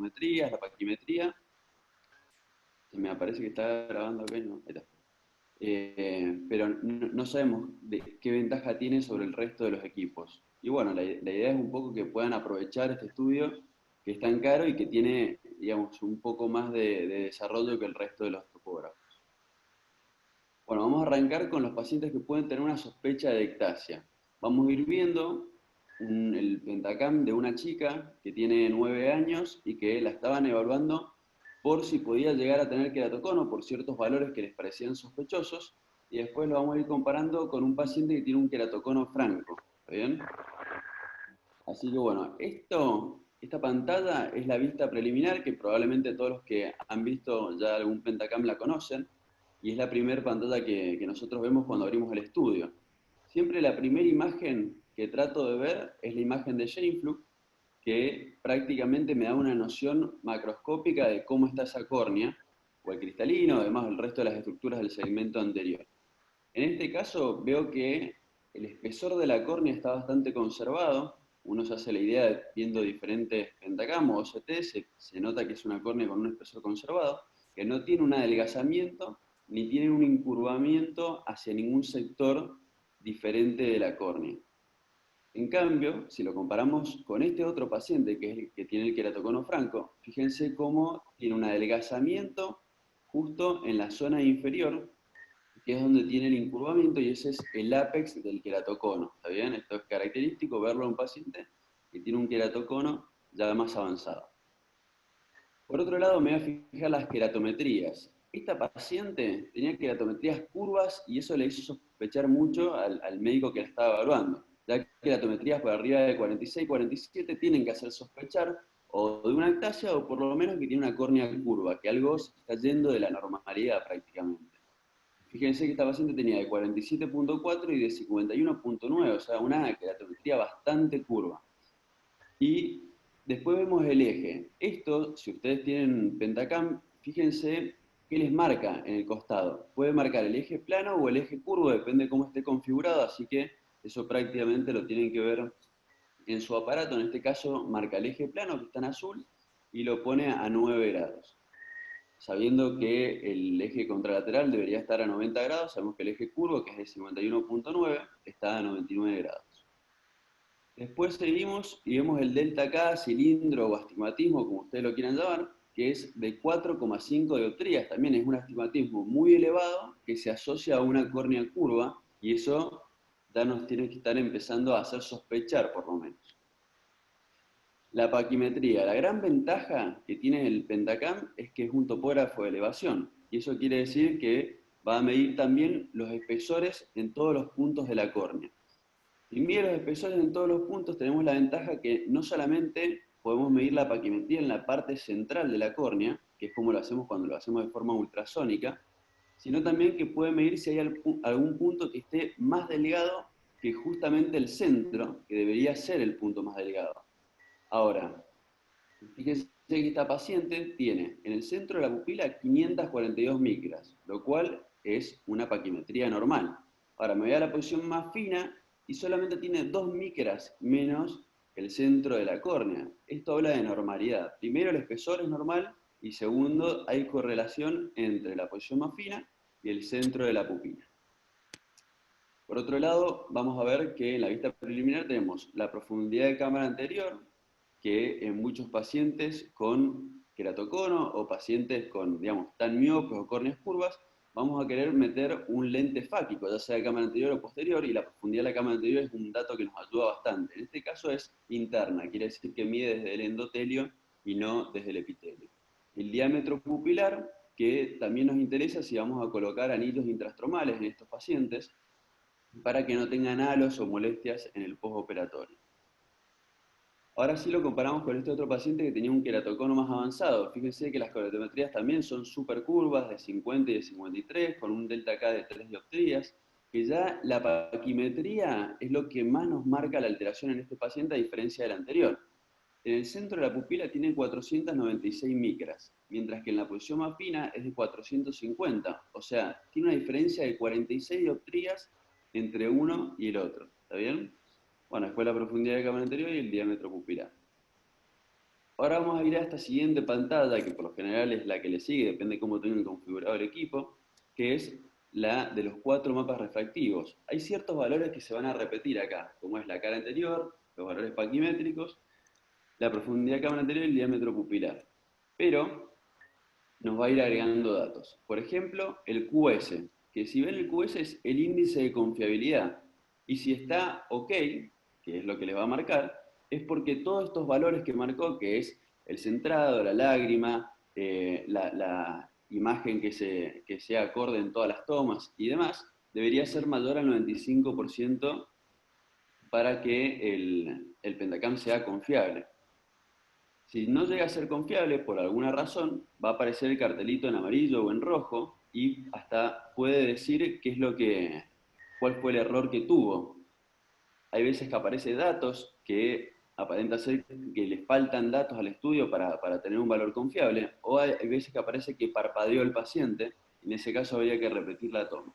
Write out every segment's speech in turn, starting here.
keratometrías, la paquimetría. Se me parece que está grabando acá, ¿no? Ahí está. Pero no sabemos qué ventaja tiene sobre el resto de los equipos. Y bueno, la idea es un poco que puedan aprovechar este estudio que es tan caro y que tiene, digamos, un poco más de desarrollo que el resto de los topógrafos. Bueno, vamos a arrancar con los pacientes que pueden tener una sospecha de ectasia. Vamos a ir viendo el pentacam de una chica que tiene 9 años y que la estaban evaluando por si podía llegar a tener queratocono por ciertos valores que les parecían sospechosos, y después lo vamos a ir comparando con un paciente que tiene un queratocono franco. ¿Está bien? Así que bueno, esta pantalla es la vista preliminar, que probablemente todos los que han visto ya algún pentacam la conocen, y es la primera pantalla que nosotros vemos cuando abrimos el estudio. Siempre la primera imagen que trato de ver es la imagen de Scheimpflug, que prácticamente me da una noción macroscópica de cómo está esa córnea, o el cristalino, además el resto de las estructuras del segmento anterior. En este caso veo que el espesor de la córnea está bastante conservado. Uno se hace la idea viendo diferentes pentacamos o OCT, se nota que es una córnea con un espesor conservado, que no tiene un adelgazamiento ni tiene un incurvamiento hacia ningún sector diferente de la córnea. En cambio, si lo comparamos con este otro paciente, que es el que tiene el queratocono franco, fíjense cómo tiene un adelgazamiento justo en la zona inferior, que es donde tiene el incurvamiento, y ese es el ápex del queratocono. ¿Está bien? Esto es característico verlo en un paciente que tiene un queratocono ya más avanzado. Por otro lado, me voy a fijar las queratometrías. Esta paciente tenía queratometrías curvas y eso le hizo sospechar mucho al médico que la estaba evaluando. Ya que queratometrías por arriba de 46, 47 tienen que hacer sospechar o de una ectasia o por lo menos que tiene una córnea curva, que algo se está yendo de la normalidad prácticamente. Fíjense que esta paciente tenía de 47,4 y de 51,9, o sea, una queratometría bastante curva. Y después vemos el eje. Esto, si ustedes tienen Pentacam, fíjense qué les marca en el costado. Puede marcar el eje plano o el eje curvo, depende de cómo esté configurado, así que eso prácticamente lo tienen que ver en su aparato. En este caso marca el eje plano, que está en azul, y lo pone a 9 grados. Sabiendo que el eje contralateral debería estar a 90 grados, sabemos que el eje curvo, que es de 51,9, está a 99 grados. Después seguimos y vemos el delta K, cilindro o astigmatismo, como ustedes lo quieran llamar, que es de 4,5 dioptrías. También es un astigmatismo muy elevado que se asocia a una córnea curva, y eso ya nos tiene que estar empezando a hacer sospechar, por lo menos. La paquimetría, la gran ventaja que tiene el Pentacam es que es un topógrafo de elevación, y eso quiere decir que va a medir también los espesores en todos los puntos de la córnea. Si mide los espesores en todos los puntos, tenemos la ventaja que no solamente podemos medir la paquimetría en la parte central de la córnea, que es como lo hacemos cuando lo hacemos de forma ultrasónica, sino también que puede medir si hay algún punto que esté más delgado que justamente el centro, que debería ser el punto más delgado. Ahora, fíjense que esta paciente tiene en el centro de la pupila 542 micras, lo cual es una paquimetría normal. Ahora me voy a la posición más fina y solamente tiene 2 micras menos que el centro de la córnea. Esto habla de normalidad. Primero, el espesor es normal, y segundo, hay correlación entre la posición más fina y el centro de la pupila. Por otro lado, vamos a ver que en la vista preliminar tenemos la profundidad de cámara anterior, que en muchos pacientes con queratocono o pacientes con, digamos, tan miopes o córneas curvas, vamos a querer meter un lente fáquico, ya sea de cámara anterior o posterior, y la profundidad de la cámara anterior es un dato que nos ayuda bastante. En este caso es interna, quiere decir que mide desde el endotelio y no desde el epitelio. El diámetro pupilar, que también nos interesa si vamos a colocar anillos intrastromales en estos pacientes, para que no tengan halos o molestias en el postoperatorio. Ahora sí lo comparamos con este otro paciente que tenía un queratocono más avanzado. Fíjense que las queratometrías también son súper curvas, de 50 y de 53, con un delta K de 3 dioptrías, que ya la paquimetría es lo que más nos marca la alteración en este paciente, a diferencia del anterior. En el centro de la pupila tiene 496 micras, mientras que en la posición más fina es de 450, o sea, tiene una diferencia de 46 dioptrías entre uno y el otro. ¿Está bien? Bueno, después la profundidad de cámara anterior y el diámetro pupilar. Ahora vamos a ir a esta siguiente pantalla, que por lo general es la que le sigue, depende de cómo tengan configurado el equipo, que es la de los 4 mapas refractivos. Hay ciertos valores que se van a repetir acá, como es la cara anterior, los valores paquimétricos, la profundidad de cámara anterior y el diámetro pupilar. Pero nos va a ir agregando datos. Por ejemplo, el QS, que si ven el QS es el índice de confiabilidad. Y si está OK, que es lo que les va a marcar, es porque todos estos valores que marcó, que es el centrado, la lágrima, la imagen que sea acorde en todas las tomas y demás, debería ser mayor al 95% para que el Pentacam sea confiable. Si no llega a ser confiable por alguna razón, va a aparecer el cartelito en amarillo o en rojo y hasta puede decir cuál fue el error que tuvo. Hay veces que aparece datos que aparenta ser que le faltan datos al estudio para tener un valor confiable, o hay veces que aparece que parpadeó el paciente, en ese caso habría que repetir la toma.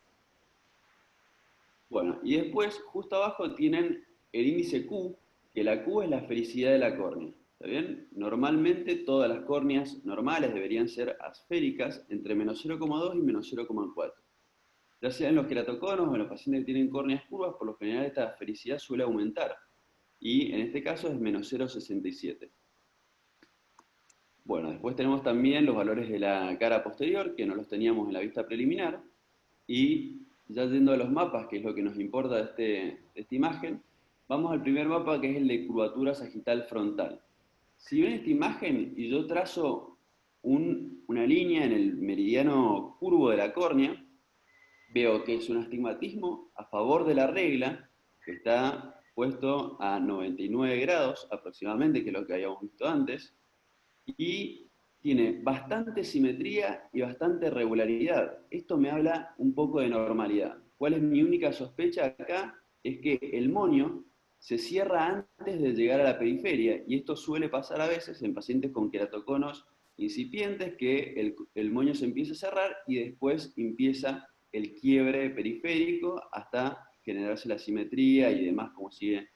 Bueno, y después, justo abajo tienen el índice Q, que la Q es la esfericidad de la córnea. ¿Está bien? Normalmente todas las córneas normales deberían ser asféricas entre menos 0,2 y menos 0,4. Ya sea en los queratoconos o en los pacientes que tienen córneas curvas, por lo general esta esfericidad suele aumentar. Y en este caso es menos 0,67. Bueno, después tenemos también los valores de la cara posterior, que no los teníamos en la vista preliminar. Y ya yendo a los mapas, que es lo que nos importa de esta imagen, vamos al primer mapa, que es el de curvatura sagital frontal. Si ven esta imagen y yo trazo una línea en el meridiano curvo de la córnea, veo que es un astigmatismo a favor de la regla, que está puesto a 99 grados aproximadamente, que es lo que habíamos visto antes, y tiene bastante simetría y bastante regularidad. Esto me habla un poco de normalidad. ¿Cuál es mi única sospecha acá? Es que el monio se cierra antes de llegar a la periferia, y esto suele pasar a veces en pacientes con queratoconos incipientes, que el moño se empieza a cerrar y después empieza el quiebre periférico hasta generarse la simetría y demás, como sigue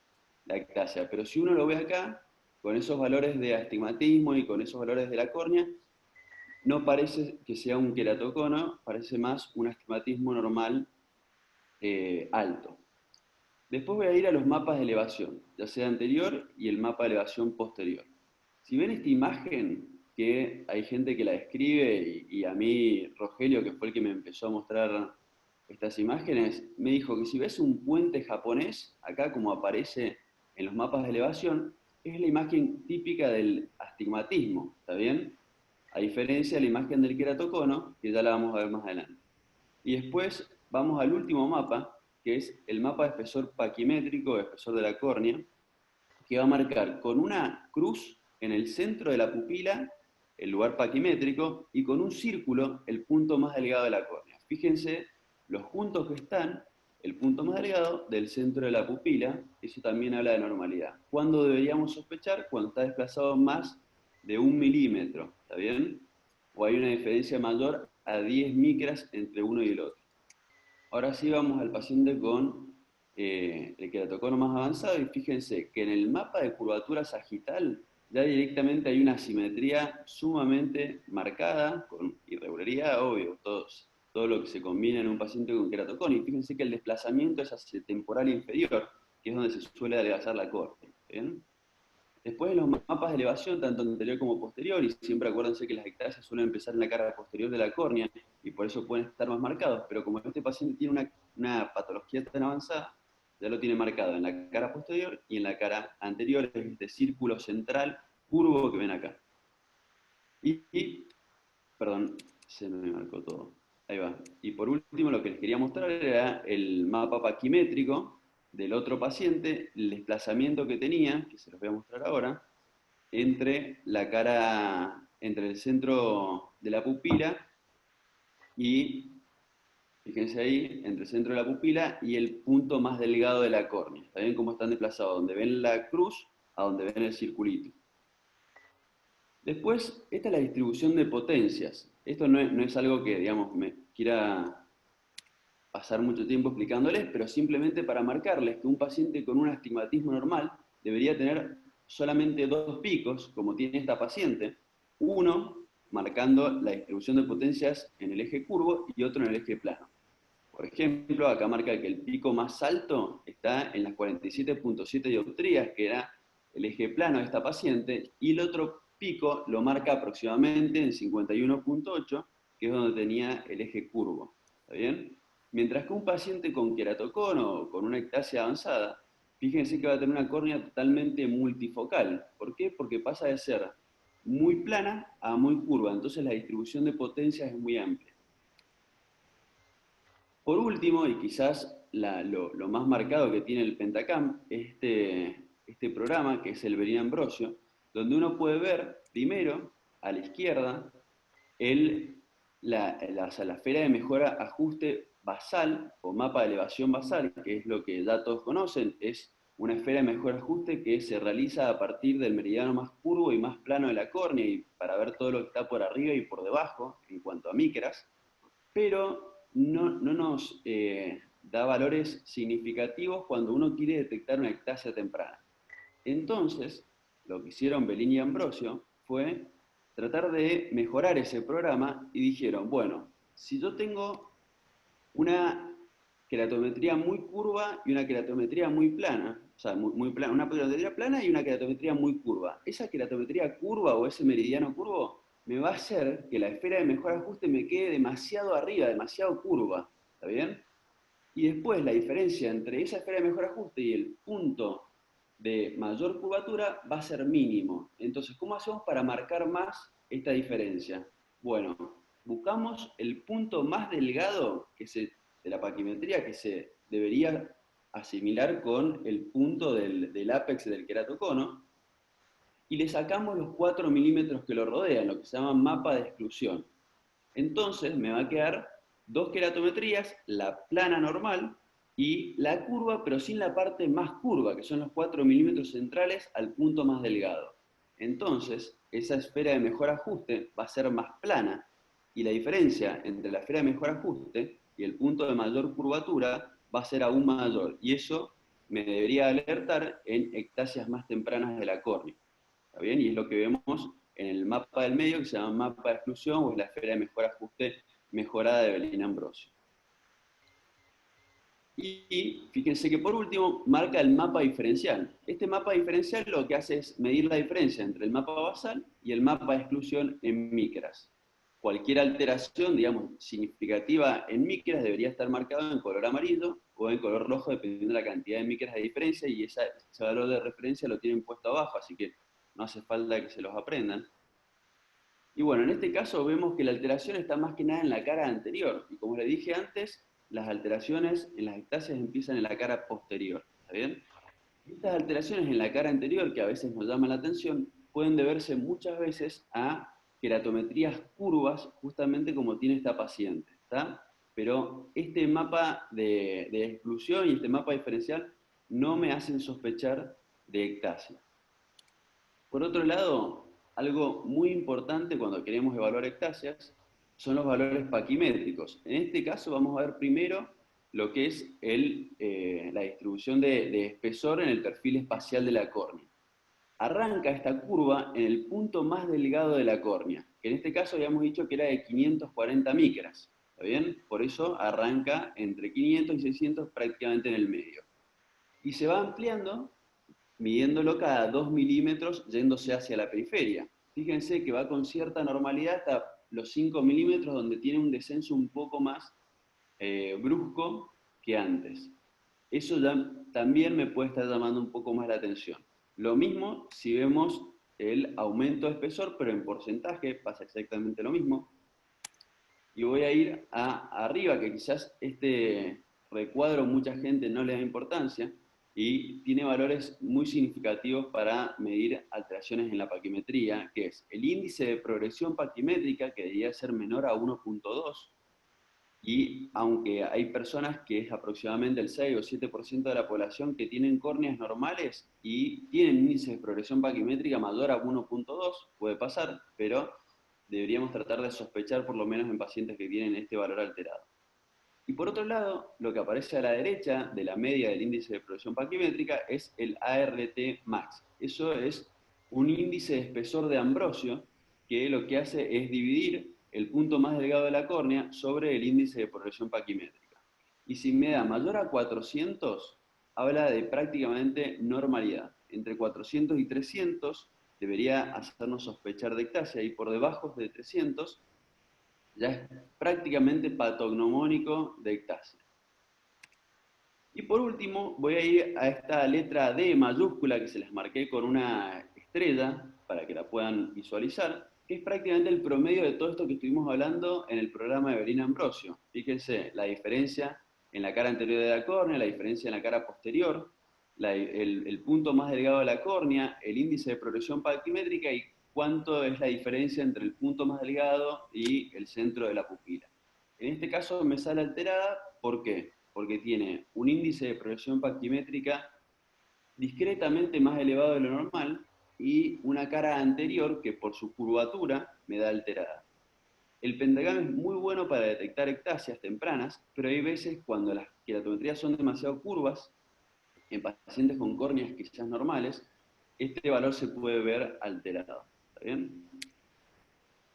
la ectasia. Pero si uno lo ve acá, con esos valores de astigmatismo y con esos valores de la córnea, no parece que sea un queratocono, parece más un astigmatismo normal alto. Después voy a ir a los mapas de elevación, ya sea anterior y el mapa de elevación posterior. Si ven esta imagen, que hay gente que la describe, y a mí Rogelio, que fue el que me empezó a mostrar estas imágenes, me dijo que si ves un puente japonés, acá como aparece en los mapas de elevación, es la imagen típica del astigmatismo, ¿está bien? A diferencia de la imagen del queratocono, que ya la vamos a ver más adelante. Y después vamos al último mapa, que es el mapa de espesor paquimétrico, de espesor de la córnea, que va a marcar con una cruz en el centro de la pupila el lugar paquimétrico y con un círculo el punto más delgado de la córnea. Fíjense los puntos que están, el punto más delgado del centro de la pupila, eso también habla de normalidad. ¿Cuándo deberíamos sospechar? Cuando está desplazado más de 1 milímetro, ¿está bien? O hay una diferencia mayor a 10 micras entre uno y el otro. Ahora sí vamos al paciente con el queratocono más avanzado, y fíjense que en el mapa de curvatura sagital ya directamente hay una simetría sumamente marcada, con irregularidad, obvio, todo lo que se combina en un paciente con queratocono. Y fíjense que el desplazamiento es hacia el temporal inferior, que es donde se suele adelgazar la córnea. ¿Bien? Después en los mapas de elevación, tanto anterior como posterior, y siempre acuérdense que las ectasias suelen empezar en la cara posterior de la córnea, y por eso pueden estar más marcados, pero como este paciente tiene una patología tan avanzada, ya lo tiene marcado en la cara posterior y en la cara anterior, es este círculo central curvo que ven acá. Perdón, se me marcó todo. Ahí va. Y por último, lo que les quería mostrar era el mapa paquimétrico del otro paciente, el desplazamiento que tenía, que se los voy a mostrar ahora, entre el centro de la pupila y, fíjense ahí, entre el centro de la pupila y el punto más delgado de la córnea. ¿Está bien cómo están desplazados? Donde ven la cruz a donde ven el circulito. Después, esta es la distribución de potencias. Esto no es algo que, digamos, me quiera pasar mucho tiempo explicándoles, pero simplemente para marcarles que un paciente con un astigmatismo normal debería tener solamente dos picos, como tiene esta paciente, uno marcando la distribución de potencias en el eje curvo y otro en el eje plano. Por ejemplo, acá marca que el pico más alto está en las 47.7 dioptrías, que era el eje plano de esta paciente, y el otro pico lo marca aproximadamente en 51.8, que es donde tenía el eje curvo. ¿Está bien? Mientras que un paciente con queratocono o con una ectasia avanzada, fíjense que va a tener una córnea totalmente multifocal. ¿Por qué? Porque pasa de ser muy plana a muy curva, entonces la distribución de potencias es muy amplia. Por último, y quizás lo más marcado que tiene el Pentacam, este programa que es el Berlin Ambrosio, donde uno puede ver primero a la izquierda la esfera de mejora ajuste basal o mapa de elevación basal, que es lo que ya todos conocen, es una esfera de mejor ajuste que se realiza a partir del meridiano más curvo y más plano de la córnea y para ver todo lo que está por arriba y por debajo en cuanto a micras, pero no nos da valores significativos cuando uno quiere detectar una ectasia temprana. Entonces, lo que hicieron Bellini y Ambrosio fue tratar de mejorar ese programa y dijeron, bueno, si yo tengo una queratometría muy curva y una queratometría muy plana, o sea, muy plana, una queratometría plana y una queratometría muy curva. Esa queratometría curva o ese meridiano curvo me va a hacer que la esfera de mejor ajuste me quede demasiado arriba, demasiado curva, ¿está bien? Y después la diferencia entre esa esfera de mejor ajuste y el punto de mayor curvatura va a ser mínimo. Entonces, ¿cómo hacemos para marcar más esta diferencia? Bueno, buscamos el punto más delgado de la paquimetría que se debería asimilar con el punto del ápex del queratocono y le sacamos los 4 milímetros que lo rodean, lo que se llama mapa de exclusión. Entonces me va a quedar dos queratometrías, la plana normal y la curva, pero sin la parte más curva, que son los 4 milímetros centrales al punto más delgado. Entonces, esa esfera de mejor ajuste va a ser más plana y la diferencia entre la esfera de mejor ajuste y el punto de mayor curvatura va a ser aún mayor. Y eso me debería alertar en ectasias más tempranas de la córnea. ¿Está bien? Y es lo que vemos en el mapa del medio, que se llama mapa de exclusión, o es la esfera de mejor ajuste mejorada de Bellin Ambrosio. Y fíjense que por último marca el mapa diferencial. Este mapa diferencial lo que hace es medir la diferencia entre el mapa basal y el mapa de exclusión en micras. Cualquier alteración, digamos, significativa en micras debería estar marcado en color amarillo o en color rojo, dependiendo de la cantidad de micras de diferencia, y ese valor de referencia lo tienen puesto abajo, así que no hace falta que se los aprendan. Y bueno, en este caso vemos que la alteración está más que nada en la cara anterior. Y como le dije antes, las alteraciones en las ectasias empiezan en la cara posterior. ¿Está bien? Estas alteraciones en la cara anterior, que a veces nos llaman la atención, pueden deberse muchas veces a queratometrías curvas, justamente como tiene esta paciente. ¿Está? Pero este mapa de exclusión y este mapa diferencial no me hacen sospechar de ectasia. Por otro lado, algo muy importante cuando queremos evaluar ectasias son los valores paquimétricos. En este caso vamos a ver primero lo que es la distribución de espesor en el perfil espacial de la córnea. Arranca esta curva en el punto más delgado de la córnea, que en este caso habíamos dicho que era de 540 micras. ¿Está bien? Por eso arranca entre 500 y 600 prácticamente en el medio. Y se va ampliando midiéndolo cada 2 milímetros yéndose hacia la periferia. Fíjense que va con cierta normalidad hasta los 5 milímetros, donde tiene un descenso un poco más brusco que antes. Eso ya también me puede estar llamando un poco más la atención. Lo mismo si vemos el aumento de espesor, pero en porcentaje pasa exactamente lo mismo. Y voy a ir arriba, que quizás este recuadro mucha gente no le da importancia, y tiene valores muy significativos para medir alteraciones en la paquimetría, que es el índice de progresión paquimétrica, que debería ser menor a 1.2, y aunque hay personas que es aproximadamente el 6 o 7% de la población que tienen córneas normales y tienen índice de progresión paquimétrica mayor a 1.2, puede pasar, pero deberíamos tratar de sospechar por lo menos en pacientes que tienen este valor alterado. Y por otro lado, lo que aparece a la derecha de la media del índice de progresión paquimétrica es el ART max. Eso es un índice de espesor de Ambrosio que lo que hace es dividir el punto más delgado de la córnea sobre el índice de progresión paquimétrica. Y si me da mayor a 400, habla de prácticamente normalidad. Entre 400 y 300 debería hacernos sospechar de ectasia, y por debajo de 300 ya es prácticamente patognomónico de ectasia. Y por último, voy a ir a esta letra D mayúscula que se les marqué con una estrella para que la puedan visualizar, que es prácticamente el promedio de todo esto que estuvimos hablando en el programa de Evelina Ambrosio. Fíjense la diferencia en la cara anterior de la córnea, la diferencia en la cara posterior, el punto más delgado de la córnea, el índice de progresión paquimétrica y cuánto es la diferencia entre el punto más delgado y el centro de la pupila. En este caso me sale alterada, ¿por qué? Porque tiene un índice de progresión paquimétrica discretamente más elevado de lo normal y una cara anterior que por su curvatura me da alterada. El pentagrama es muy bueno para detectar ectasias tempranas, pero hay veces cuando las queratometrías son demasiado curvas, en pacientes con córneas quizás normales, este valor se puede ver alterado. ¿Está bien?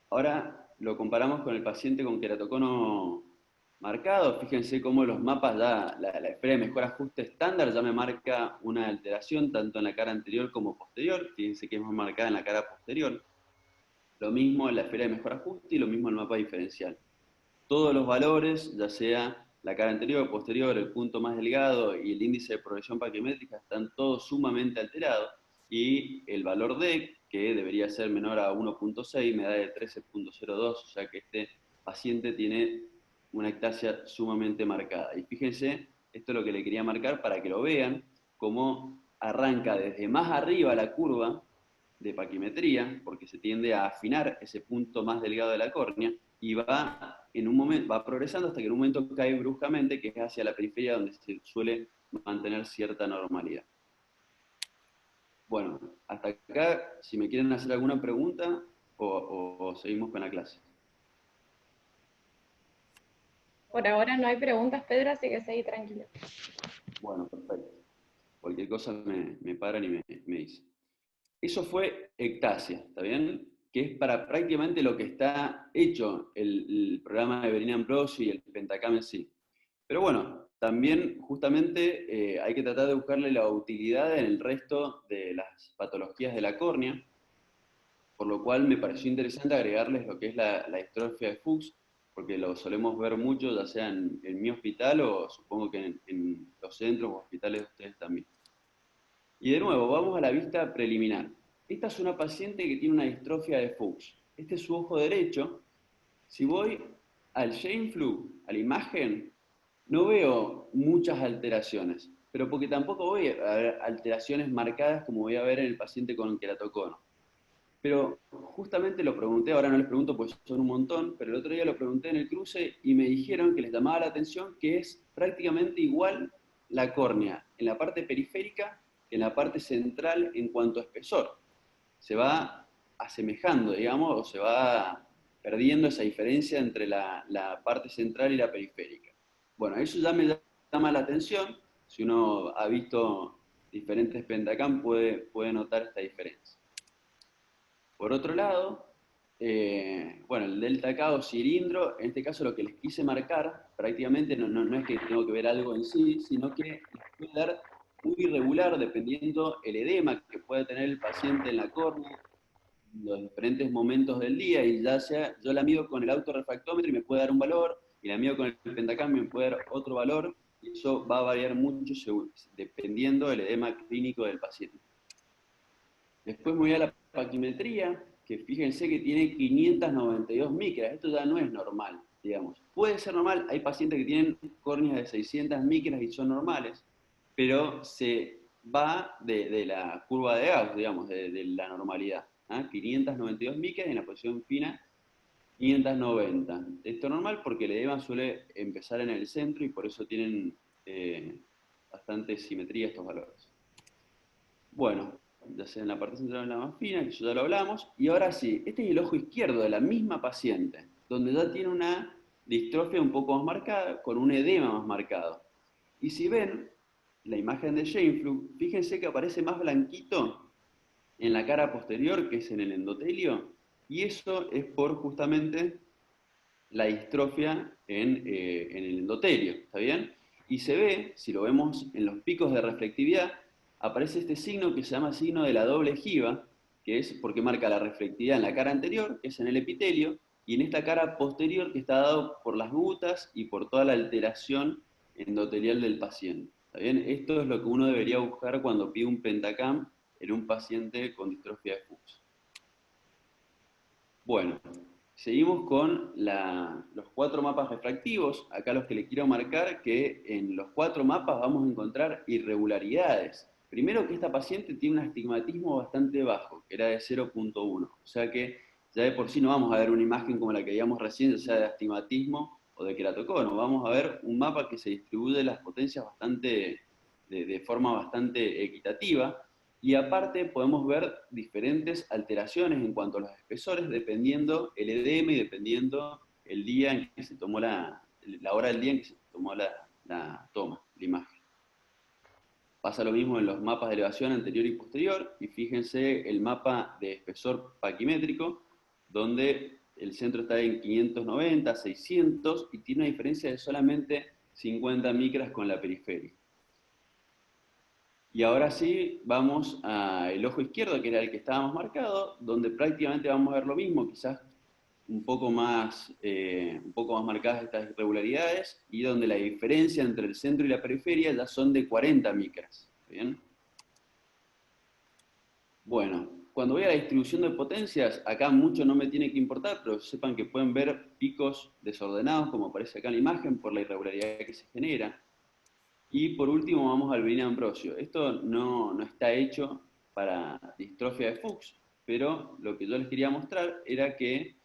Ahora lo comparamos con el paciente con queratocono marcado. Fíjense cómo los mapas, ya, la esfera de mejor ajuste estándar ya me marca una alteración tanto en la cara anterior como posterior. Fíjense que es más marcada en la cara posterior. Lo mismo en la esfera de mejor ajuste y lo mismo en el mapa diferencial. Todos los valores, ya sea la cara anterior o posterior, el punto más delgado y el índice de progresión paquimétrica, están todos sumamente alterados, y el valor D, que debería ser menor a 1.6, me da de 13.02, o sea que este paciente tiene una ectasia sumamente marcada. Y fíjense, esto es lo que le quería marcar para que lo vean, cómo arranca desde más arriba la curva de paquimetría, porque se tiende a afinar ese punto más delgado de la córnea, y va en un momento, va progresando hasta que en un momento cae bruscamente, que es hacia la periferia donde se suele mantener cierta normalidad. Bueno, hasta acá, si me quieren hacer alguna pregunta o seguimos con la clase. Por ahora no hay preguntas, Pedro, así que seguí tranquilo. Bueno, perfecto. Cualquier cosa me paran y me dicen. Eso fue ectasia, ¿está bien? Que es para prácticamente lo que está hecho el programa de Evelina Ambrosio y el Pentacam en sí. Pero bueno, también justamente hay que tratar de buscarle la utilidad en el resto de las patologías de la córnea, por lo cual me pareció interesante agregarles lo que es la distrofia de Fuchs, porque lo solemos ver mucho, ya sea en mi hospital o supongo que en los centros o hospitales de ustedes también. Y de nuevo, vamos a la vista preliminar. Esta es una paciente que tiene una distrofia de Fuchs. Este es su ojo derecho. Si voy al Scheimpflug, a la imagen, no veo muchas alteraciones, pero porque tampoco voy a ver alteraciones marcadas como voy a ver en el paciente con queratocono. Pero justamente lo pregunté, ahora no les pregunto pues son un montón, pero el otro día lo pregunté en el cruce y me dijeron que les llamaba la atención que es prácticamente igual la córnea en la parte periférica que en la parte central en cuanto a espesor. Se va asemejando, digamos, o se va perdiendo esa diferencia entre la parte central y la periférica. Bueno, eso ya me llama la atención. Si uno ha visto diferentes Pentacam puede notar esta diferencia. Por otro lado, bueno, el delta K o cilindro, en este caso lo que les quise marcar, prácticamente no es que tengo que ver algo en sí, sino que les puede dar muy irregular dependiendo el edema que pueda tener el paciente en la córnea, los diferentes momentos del día, y ya sea, yo la mido con el autorrefractómetro y me puede dar un valor, y la mido con el pentacam y me puede dar otro valor, y eso va a variar mucho dependiendo del edema clínico del paciente. Después me voy a la paquimetría, que fíjense que tiene 592 micras. Esto ya no es normal, digamos. Puede ser normal, hay pacientes que tienen córneas de 600 micras y son normales, pero se va de la curva de Gauss, digamos, de la normalidad. 592 micras y en la posición fina 590. Esto es normal porque el edema suele empezar en el centro y por eso tienen bastante simetría estos valores. Bueno, ya sea en la parte central o en la más fina, que ya lo hablamos. Y ahora sí, este es el ojo izquierdo de la misma paciente, donde ya tiene una distrofia un poco más marcada, con un edema más marcado. Y si ven la imagen de Scheinflug, fíjense que aparece más blanquito en la cara posterior, que es en el endotelio, y eso es por justamente la distrofia en el endotelio, ¿está bien? Y se ve, si lo vemos en los picos de reflectividad, aparece este signo que se llama signo de la doble jiba, que es porque marca la reflectividad en la cara anterior, que es en el epitelio, y en esta cara posterior, que está dado por las gutas y por toda la alteración endotelial del paciente. ¿Está bien? Esto es lo que uno debería buscar cuando pide un pentacam en un paciente con distrofia de Fuchs. Bueno, seguimos con los 4 mapas refractivos. Acá los que les quiero marcar que en los 4 mapas vamos a encontrar irregularidades. Primero que esta paciente tiene un astigmatismo bastante bajo, que era de 0,1. O sea que ya de por sí no vamos a ver una imagen como la que veíamos recién, ya sea de astigmatismo o de queratocono. Vamos a ver un mapa que se distribuye las potencias de forma bastante equitativa. Y aparte podemos ver diferentes alteraciones en cuanto a los espesores dependiendo el edema y dependiendo el día en que se tomó la hora del día en que se tomó la toma, la imagen. Pasa lo mismo en los mapas de elevación anterior y posterior, y fíjense el mapa de espesor paquimétrico, donde el centro está en 590, 600, y tiene una diferencia de solamente 50 micras con la periferia. Y ahora sí, vamos al ojo izquierdo, que era el que estábamos marcado, donde prácticamente vamos a ver lo mismo, quizás un poco más marcadas estas irregularidades, y donde la diferencia entre el centro y la periferia ya son de 40 micras. ¿Bien? Bueno, cuando voy a la distribución de potencias, acá mucho no me tiene que importar, pero sepan que pueden ver picos desordenados, como aparece acá en la imagen, por la irregularidad que se genera. Y por último vamos al Benigno Ambrosio. Esto no está hecho para distrofia de Fuchs, pero lo que yo les quería mostrar era que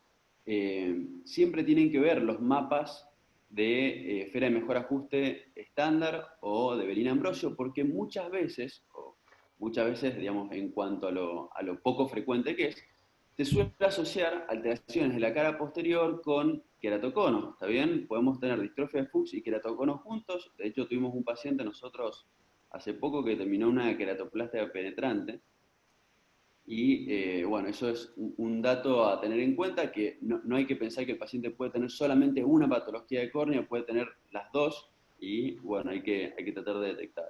siempre tienen que ver los mapas de esfera de mejor ajuste estándar o de Benigno Ambrosio, porque muchas veces, digamos, en cuanto a lo poco frecuente que es, se suele asociar alteraciones de la cara posterior con queratoconos, ¿está bien? Podemos tener distrofia de Fuchs y queratoconos juntos. De hecho, tuvimos un paciente nosotros hace poco que terminó una queratoplastia penetrante. Y bueno, eso es un dato a tener en cuenta, que no hay que pensar que el paciente puede tener solamente una patología de córnea, puede tener las dos, y bueno, hay que tratar de detectar.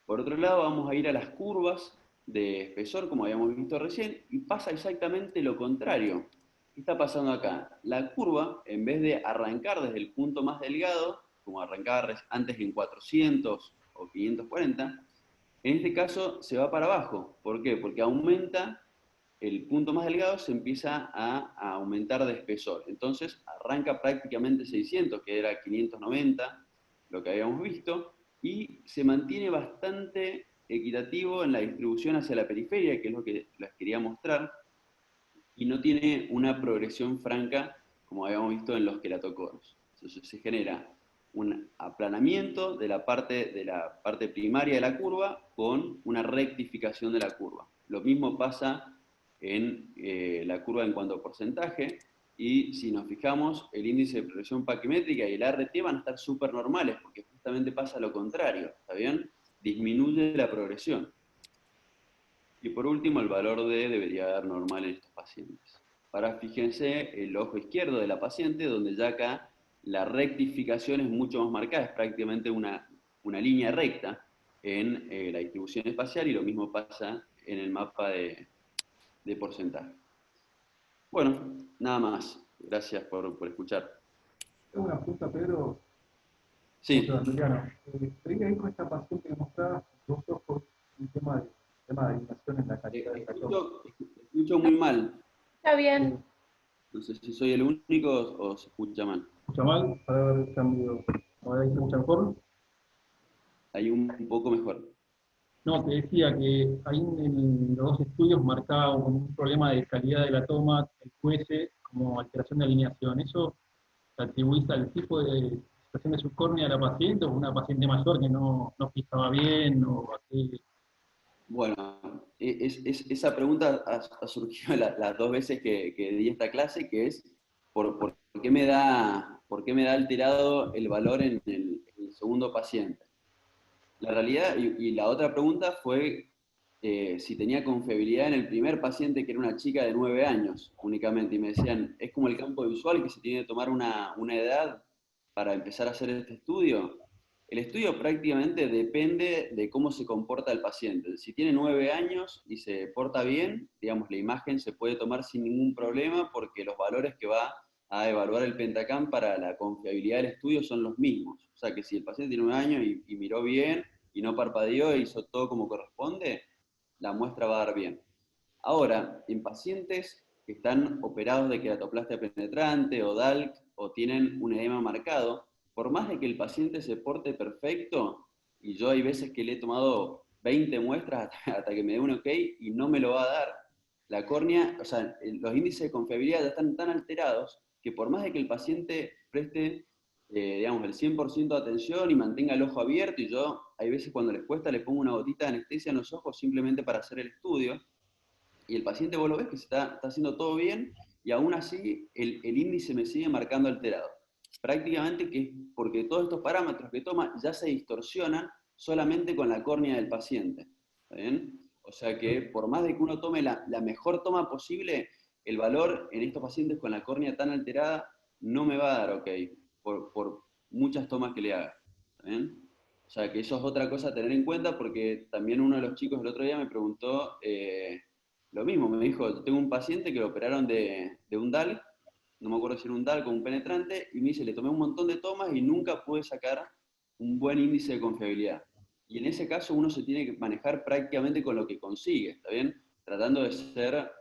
Por otro lado, vamos a ir a las curvas de espesor, como habíamos visto recién, y pasa exactamente lo contrario. ¿Qué está pasando acá? La curva, en vez de arrancar desde el punto más delgado, como arrancaba antes en 400 o 540, en este caso se va para abajo. ¿Por qué? Porque aumenta el punto más delgado, se empieza a aumentar de espesor. Entonces arranca prácticamente 600, que era 590, lo que habíamos visto, y se mantiene bastante equitativo en la distribución hacia la periferia, que es lo que les quería mostrar, y no tiene una progresión franca como habíamos visto en los queratoconos. Entonces se genera un aplanamiento de la parte primaria de la curva con una rectificación de la curva. Lo mismo pasa en la curva en cuanto a porcentaje, y si nos fijamos, el índice de progresión paquimétrica y el ART van a estar súper normales, porque justamente pasa lo contrario, ¿está bien? Disminuye la progresión. Y por último, el valor D debería dar normal en estos pacientes. Ahora fíjense el ojo izquierdo de la paciente, donde ya acá la rectificación es mucho más marcada, es prácticamente una línea recta en la distribución espacial, y lo mismo pasa en el mapa de porcentaje. Bueno, nada más. Gracias por escuchar. Tengo una pregunta, Pedro. Sí, Adriano. Creía ahí con esta paciente que mostraba dos ojos un tema de alineación en la calidad de la toma. escucho muy mal. Está bien. No sé si soy el único o se escucha mal. ¿Escucha mal? Para ver cambio. Ahora ahí se escucha mejor. Hay un poco mejor. No, te decía que ahí en los dos estudios marcaba un problema de calidad de la toma, el QS, como alteración de alineación. ¿Eso se atribuís al tipo de situación de subcórnea de la paciente o una paciente mayor que no fijaba bien o así? Bueno, esa pregunta ha surgido las dos veces que di esta clase, que es por por qué me da alterado el valor en el segundo paciente. La realidad, y la otra pregunta fue si tenía confiabilidad en el primer paciente, que era una chica de 9 años únicamente, y me decían, es como el campo visual que se tiene que tomar una edad para empezar a hacer este estudio. El estudio prácticamente depende de cómo se comporta el paciente. Si tiene 9 años y se porta bien, digamos, la imagen se puede tomar sin ningún problema porque los valores que va a evaluar el Pentacam para la confiabilidad del estudio son los mismos. O sea que si el paciente tiene 9 años y miró bien y no parpadeó e hizo todo como corresponde, la muestra va a dar bien. Ahora, en pacientes que están operados de queratoplastia penetrante o DALC o tienen un edema marcado, por más de que el paciente se porte perfecto, y yo hay veces que le he tomado 20 muestras hasta que me dé un ok y no me lo va a dar, la córnea, o sea, los índices de confiabilidad ya están tan alterados que por más de que el paciente preste, digamos, el 100% de atención y mantenga el ojo abierto, y yo hay veces cuando les cuesta le pongo una gotita de anestesia en los ojos simplemente para hacer el estudio, y el paciente vos lo ves que está haciendo todo bien, y aún así el índice me sigue marcando alterado. Prácticamente que es porque todos estos parámetros que toma ya se distorsionan solamente con la córnea del paciente. ¿Está bien? O sea que por más de que uno tome la mejor toma posible, el valor en estos pacientes con la córnea tan alterada no me va a dar ok, por muchas tomas que le haga. ¿Está bien? O sea que eso es otra cosa a tener en cuenta, porque también uno de los chicos el otro día me preguntó, lo mismo, me dijo, tengo un paciente que lo operaron de un DAL, no me acuerdo si era un DAL con un penetrante, y me dice, le tomé un montón de tomas y nunca pude sacar un buen índice de confiabilidad. Y en ese caso uno se tiene que manejar prácticamente con lo que consigue, ¿está bien? Tratando de ser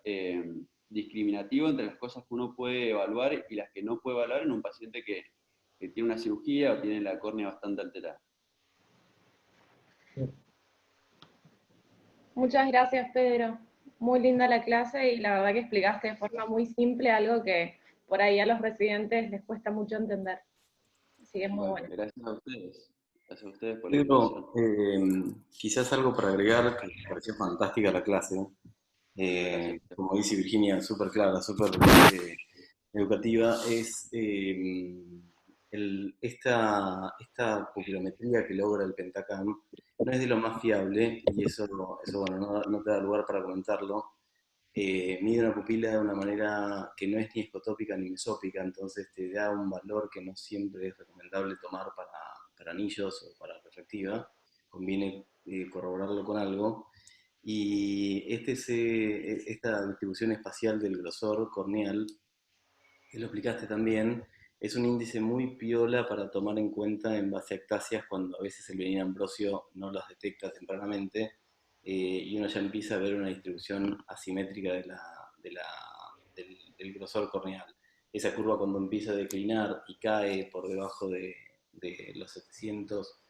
discriminativo entre las cosas que uno puede evaluar y las que no puede evaluar en un paciente que tiene una cirugía o tiene la córnea bastante alterada. Muchas gracias, Pedro. Muy linda la clase y la verdad que explicaste de forma muy simple algo que por ahí a los residentes les cuesta mucho entender. Así que es muy bueno. Gracias a ustedes. Gracias a ustedes por la invitación. Pedro, quizás algo para agregar, que me pareció fantástica la clase. Como dice Virginia, súper clara, súper educativa, es esta pupilometría que logra el Pentacam no es de lo más fiable, y eso bueno, no te da lugar para comentarlo. Mide una pupila de una manera que no es ni escotópica ni mesópica, entonces te da un valor que no siempre es recomendable tomar para anillos o para refractiva. Conviene corroborarlo con algo. Y esta distribución espacial del grosor corneal, que lo explicaste también, es un índice muy piola para tomar en cuenta en base a ectasias cuando a veces el Benigno Ambrosio no las detecta tempranamente, y uno ya empieza a ver una distribución asimétrica del grosor corneal. Esa curva cuando empieza a declinar y cae por debajo de los 700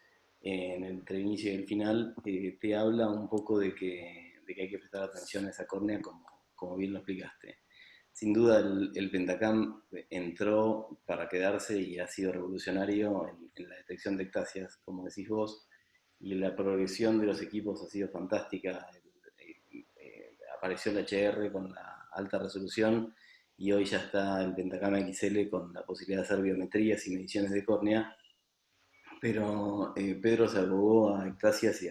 entre el inicio y el final, te habla un poco de que hay que prestar atención a esa córnea como bien lo explicaste. Sin duda el Pentacam entró para quedarse y ha sido revolucionario en la detección de ectasias, como decís vos, y la progresión de los equipos ha sido fantástica. Apareció el HR con la alta resolución y hoy ya está el Pentacam XL con la posibilidad de hacer biometrías y mediciones de córnea, pero Pedro se abogó a ectasias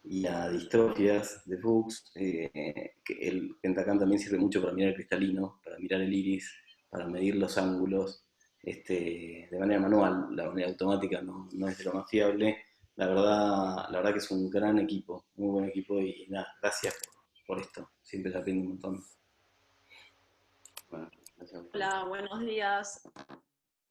y a distrofias de Fuchs, que el Pentacam también sirve mucho para mirar el cristalino, para mirar el iris, para medir los ángulos, de manera manual. La manera automática no es de lo más fiable. La verdad que es un gran equipo, muy buen equipo, y nada, gracias por esto, siempre se aprende un montón. Bueno, gracias. Hola, buenos días.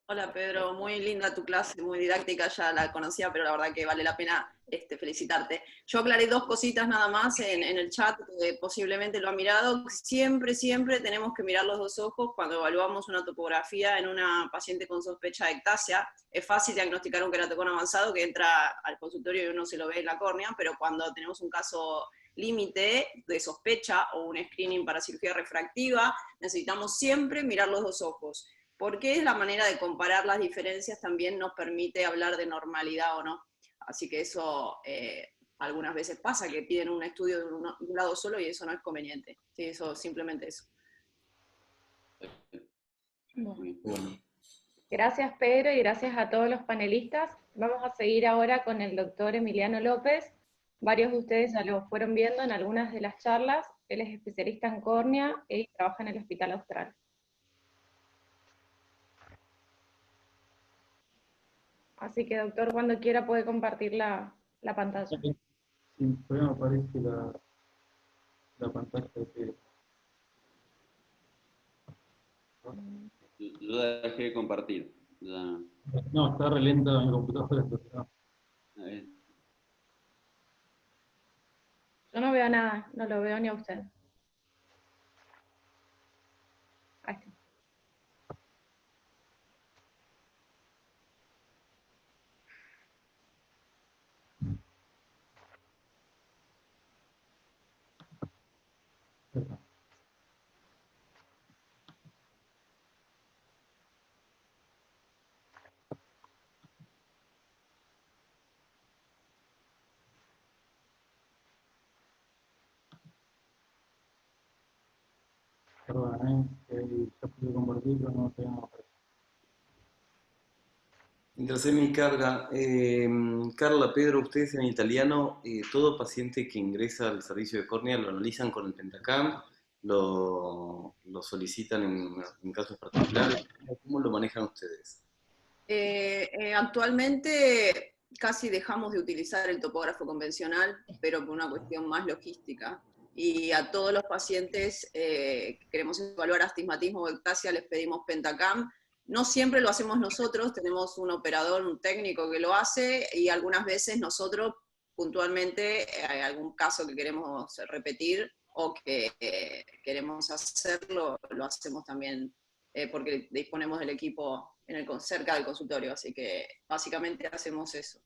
Hola Pedro, muy linda tu clase, muy didáctica, ya la conocía, pero la verdad que vale la pena felicitarte. Yo aclaré dos cositas nada más en el chat, que posiblemente lo ha mirado. Siempre, siempre tenemos que mirar los dos ojos cuando evaluamos una topografía en una paciente con sospecha de ectasia. Es fácil diagnosticar un queratocón avanzado que entra al consultorio y uno se lo ve en la córnea, pero cuando tenemos un caso límite de sospecha o un screening para cirugía refractiva, necesitamos siempre mirar los dos ojos, porque la manera de comparar las diferencias también nos permite hablar de normalidad o no. Así que eso algunas veces pasa, que piden un estudio de un lado solo y eso no es conveniente. Sí, eso, simplemente eso. Bueno, Muy bien. Bueno, gracias Pedro y gracias a todos los panelistas. Vamos a seguir ahora con el doctor Emiliano López. Varios de ustedes ya lo fueron viendo en algunas de las charlas. Él es especialista en córnea y trabaja en el Hospital Austral. Así que doctor, cuando quiera puede compartir la pantalla. Sin problema aparece la pantalla de Pedro. Yo ya dejé de compartir. Ya, No, está re lenta mi computadora. a ver. Yo no veo nada, no lo veo ni a usted. Ahí está. Perdón, ya pude compartir, pero no sé cómo aparece. mientras se me carga, Carla, Pedro, ustedes en italiano, todo paciente que ingresa al servicio de córnea lo analizan con el Pentacam, lo solicitan en casos particulares. ¿Cómo lo manejan ustedes? Actualmente casi dejamos de utilizar el topógrafo convencional, pero por una cuestión más logística. Y a todos los pacientes que queremos evaluar astigmatismo o ectasia les pedimos Pentacam. No siempre lo hacemos nosotros, tenemos un operador, un técnico que lo hace, y algunas veces nosotros puntualmente hay algún caso que queremos repetir o que queremos hacerlo, lo hacemos también porque disponemos del equipo cerca del consultorio, así que básicamente hacemos eso.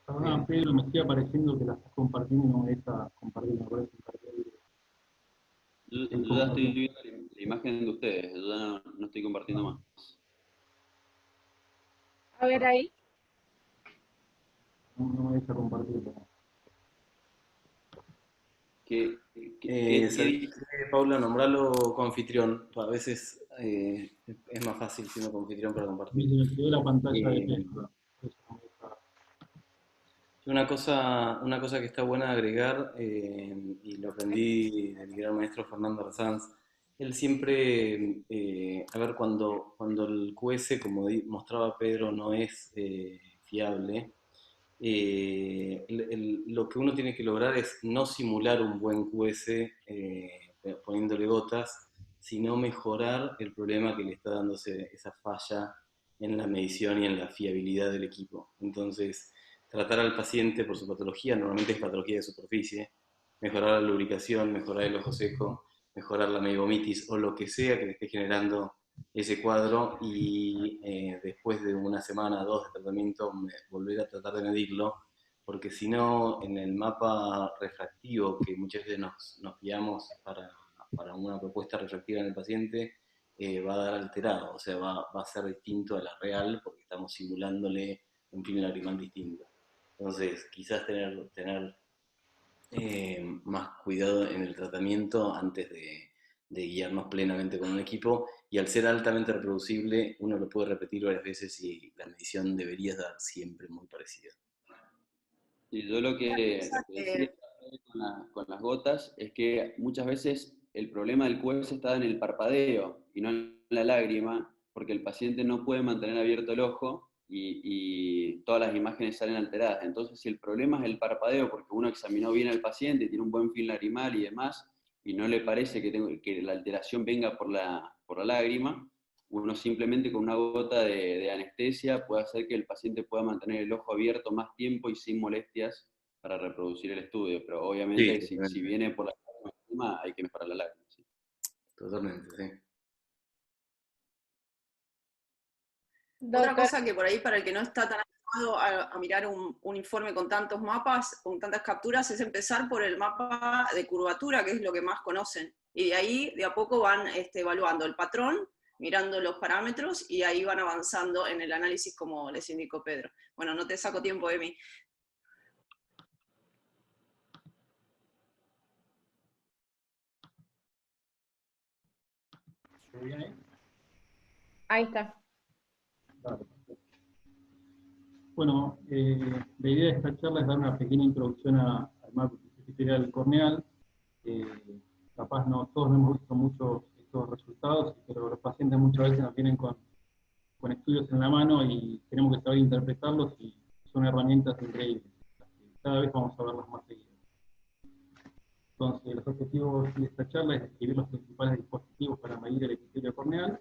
Perdón, Pedro, me sigue apareciendo que la estás compartiendo y no me deja compartir, me parece compartir. Yo ya estoy viendo la imagen de ustedes, yo ya no estoy compartiendo más. A ver ahí. No me deja compartir. ¿Sabés qué, Paula? Nombralo coanfitrión. A veces es más fácil siendo coanfitrión para compartir. Me quedó la pantalla de Eh, Pedro. Eso no me deja. una cosa que está buena de agregar, y lo aprendí del gran maestro Fernando Arsanz, él siempre, a ver, cuando el QS, como mostraba Pedro, no es fiable, lo que uno tiene que lograr es no simular un buen QS poniéndole gotas, sino mejorar el problema que le está dándose esa falla en la medición y en la fiabilidad del equipo. Entonces, tratar al paciente por su patología, normalmente es patología de superficie, mejorar la lubricación, mejorar el ojo seco, mejorar la meibomitis o lo que sea que le esté generando ese cuadro, y después de una semana, dos de tratamiento, volver a tratar de medirlo, porque si no, en el mapa refractivo que muchas veces nos guiamos para una propuesta refractiva en el paciente, va a dar alterado, o sea, va a ser distinto a la real porque estamos simulándole un film lagrimal distinto. Entonces, quizás tener más cuidado en el tratamiento antes de guiarnos plenamente con un equipo, y al ser altamente reproducible uno lo puede repetir varias veces y la medición debería dar siempre muy parecida. Y yo lo que decía Eh, con las gotas es que muchas veces el problema del QS está en el parpadeo y no en la lágrima, porque el paciente no puede mantener abierto el ojo y todas las imágenes salen alteradas. Entonces, si el problema es el parpadeo, porque uno examinó bien al paciente, tiene un buen film lagrimal y demás, y no le parece que la alteración venga por la lágrima, uno simplemente con una gota de anestesia puede hacer que el paciente pueda mantener el ojo abierto más tiempo y sin molestias para reproducir el estudio, pero Sí, obviamente si totalmente. viene por la lágrima hay que mejorar la lágrima. ¿Sí? Totalmente, sí. Otra Doctor, cosa que por ahí, para el que no está tan habituado a mirar un informe con tantos mapas, con tantas capturas, es empezar por el mapa de curvatura, que es lo que más conocen. Y de ahí, de a poco, van evaluando el patrón, mirando los parámetros, y ahí van avanzando en el análisis, como les indicó Pedro. Bueno, no te saco tiempo, Emi. ¿Se ve bien ahí? Ahí está. Claro. Bueno, la idea de esta charla es dar una pequeña introducción al mapa epitelial corneal. Capaz no todos no hemos visto mucho estos resultados, pero los pacientes muchas veces nos vienen con estudios en la mano y tenemos que saber interpretarlos y son herramientas increíbles. Cada vez vamos a verlas más seguidas. Entonces, los objetivos de esta charla es describir los principales dispositivos para medir el epitelio corneal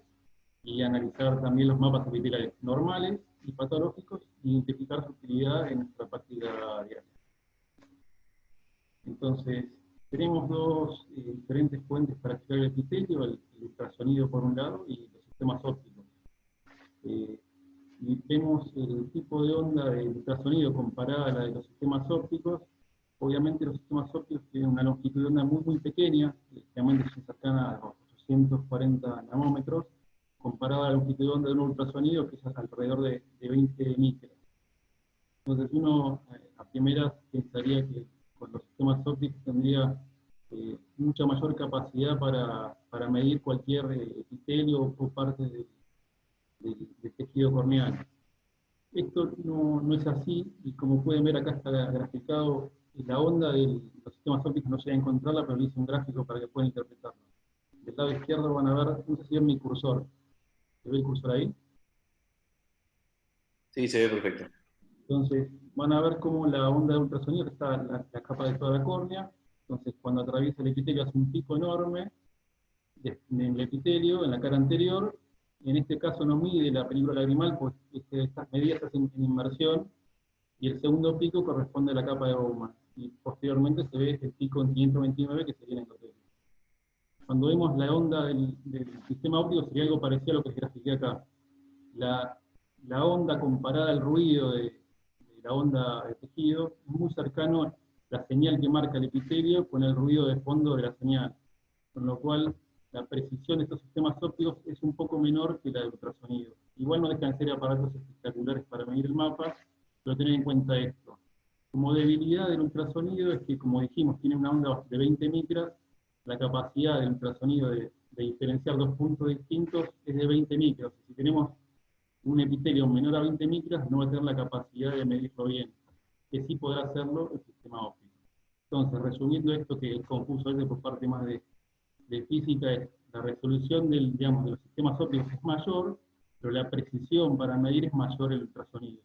y analizar también los mapas epiteliales normales y patológicos e identificar su utilidad en nuestra práctica diaria. Entonces, tenemos dos diferentes fuentes para estudiar el epitelio, el ultrasonido por un lado y los sistemas ópticos. Y vemos el tipo de onda de ultrasonido comparada a la de los sistemas ópticos. Obviamente los sistemas ópticos tienen una longitud de onda muy pequeña, generalmente son cercanas a los 840 nanómetros, comparada a la longitud de onda de un ultrasonido que es alrededor de 20 micras. Entonces uno a primeras pensaría que con los sistemas ópticos tendría mucha mayor capacidad para medir cualquier epitelio o parte del tejido corneal. Esto no es así, y como pueden ver acá está graficado, la onda de los sistemas ópticos no llega a encontrarla, pero le hice un gráfico para que puedan interpretarlo. Del lado izquierdo van a ver, no sé si ven mi cursor. ¿Se ve el cursor ahí? Sí, se ve perfecto. Entonces, van a ver cómo la onda de ultrasonido está la capa de toda la córnea. Entonces, cuando atraviesa el epitelio hace un pico enorme en el epitelio, en la cara anterior. En este caso no mide la película lagrimal, pues estas medidas se hacen en inmersión, y el segundo pico corresponde a la capa de Bowman. Y posteriormente se ve el pico en 529 que sería en endotelio. Cuando vemos la onda del sistema óptico sería algo parecido a lo que grafiqué acá. La onda comparada al ruido de la onda de tejido es muy cercano a la señal que marca el epitelio con el ruido de fondo de la señal, con lo cual la precisión de estos sistemas ópticos es un poco menor que la del ultrasonido. Igual no dejan de ser aparatos espectaculares para medir el mapa, pero tener en cuenta esto. Como debilidad del ultrasonido es que, como dijimos, tiene una onda de 20 micras, la capacidad del ultrasonido de diferenciar dos puntos distintos es de 20 micras. Si tenemos un epitelio menor a 20 micras, no va a tener la capacidad de medirlo bien, que sí podrá hacerlo el sistema óptico. Entonces, resumiendo esto, que es confuso a veces por parte más de física, es la resolución de los sistemas ópticos es mayor, pero la precisión para medir es mayor el ultrasonido.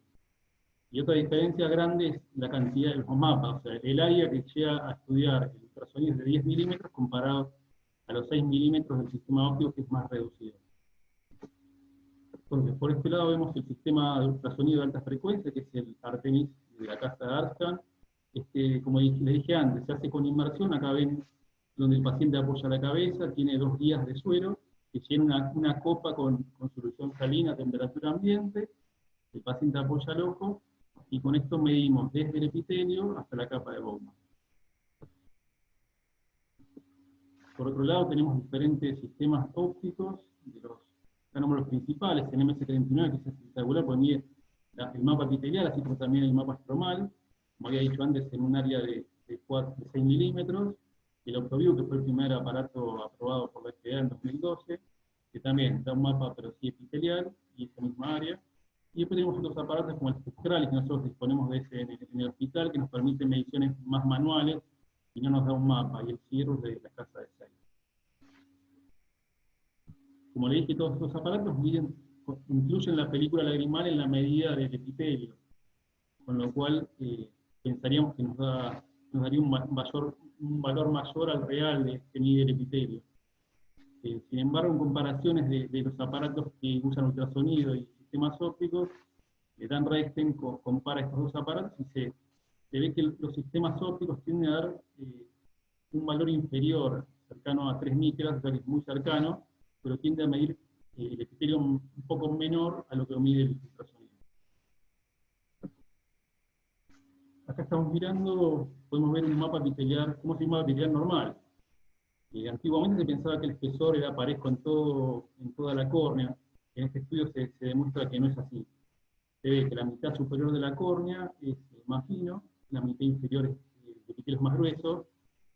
Y otra diferencia grande es la cantidad de los mapas, o sea, el área que llega a estudiar el ultrasonido es de 10 milímetros comparado a los 6 milímetros del sistema óptico, que es más reducido. Entonces, por este lado vemos el sistema de ultrasonido de alta frecuencia, que es el Artemis de la casa de Arscan. Como les dije antes, se hace con inmersión. Acá ven donde el paciente apoya la cabeza, tiene 2 guías de suero, que llena una copa con solución salina a temperatura ambiente, el paciente apoya el ojo, y con esto medimos desde el epitelio hasta la capa de Bowman. Por otro lado tenemos diferentes sistemas ópticos, acá nombro los principales, el MS39, que es espectacular, porque mide el mapa epitelial, así como también el mapa estromal, como había dicho antes, en un área de 6 milímetros. El Optoview, que fue el primer aparato aprobado por la FDA en 2012, que también da un mapa, pero sí epitelial, y esa misma área. Y después tenemos otros aparatos como el Spectral, que nosotros disponemos de ese en el hospital, que nos permite mediciones más manuales y no nos da un mapa, y el CIRRUS de la casa de Zeiss. Como le dije, todos estos aparatos incluyen la película lagrimal en la medida del epitelio, con lo cual pensaríamos que nos daría un valor mayor al real que mide el epitelio. Sin embargo, en comparaciones de los aparatos que usan ultrasonido y sistemas ópticos, Dan Rechten compara estos dos aparatos y se ve que los sistemas ópticos tienden a dar un valor inferior, cercano a 3 micras, o sea que es muy cercano, pero tiende a medir el epitelio un poco menor a lo que mide el ultrasonido. Acá estamos mirando, podemos ver un mapa epitelial, como es un mapa epitelial normal. Antiguamente se pensaba que el espesor era parejo en toda la córnea. En este estudio se demuestra que no es así. Se ve que la mitad superior de la córnea es más fino, la mitad inferior el epitelio es más grueso,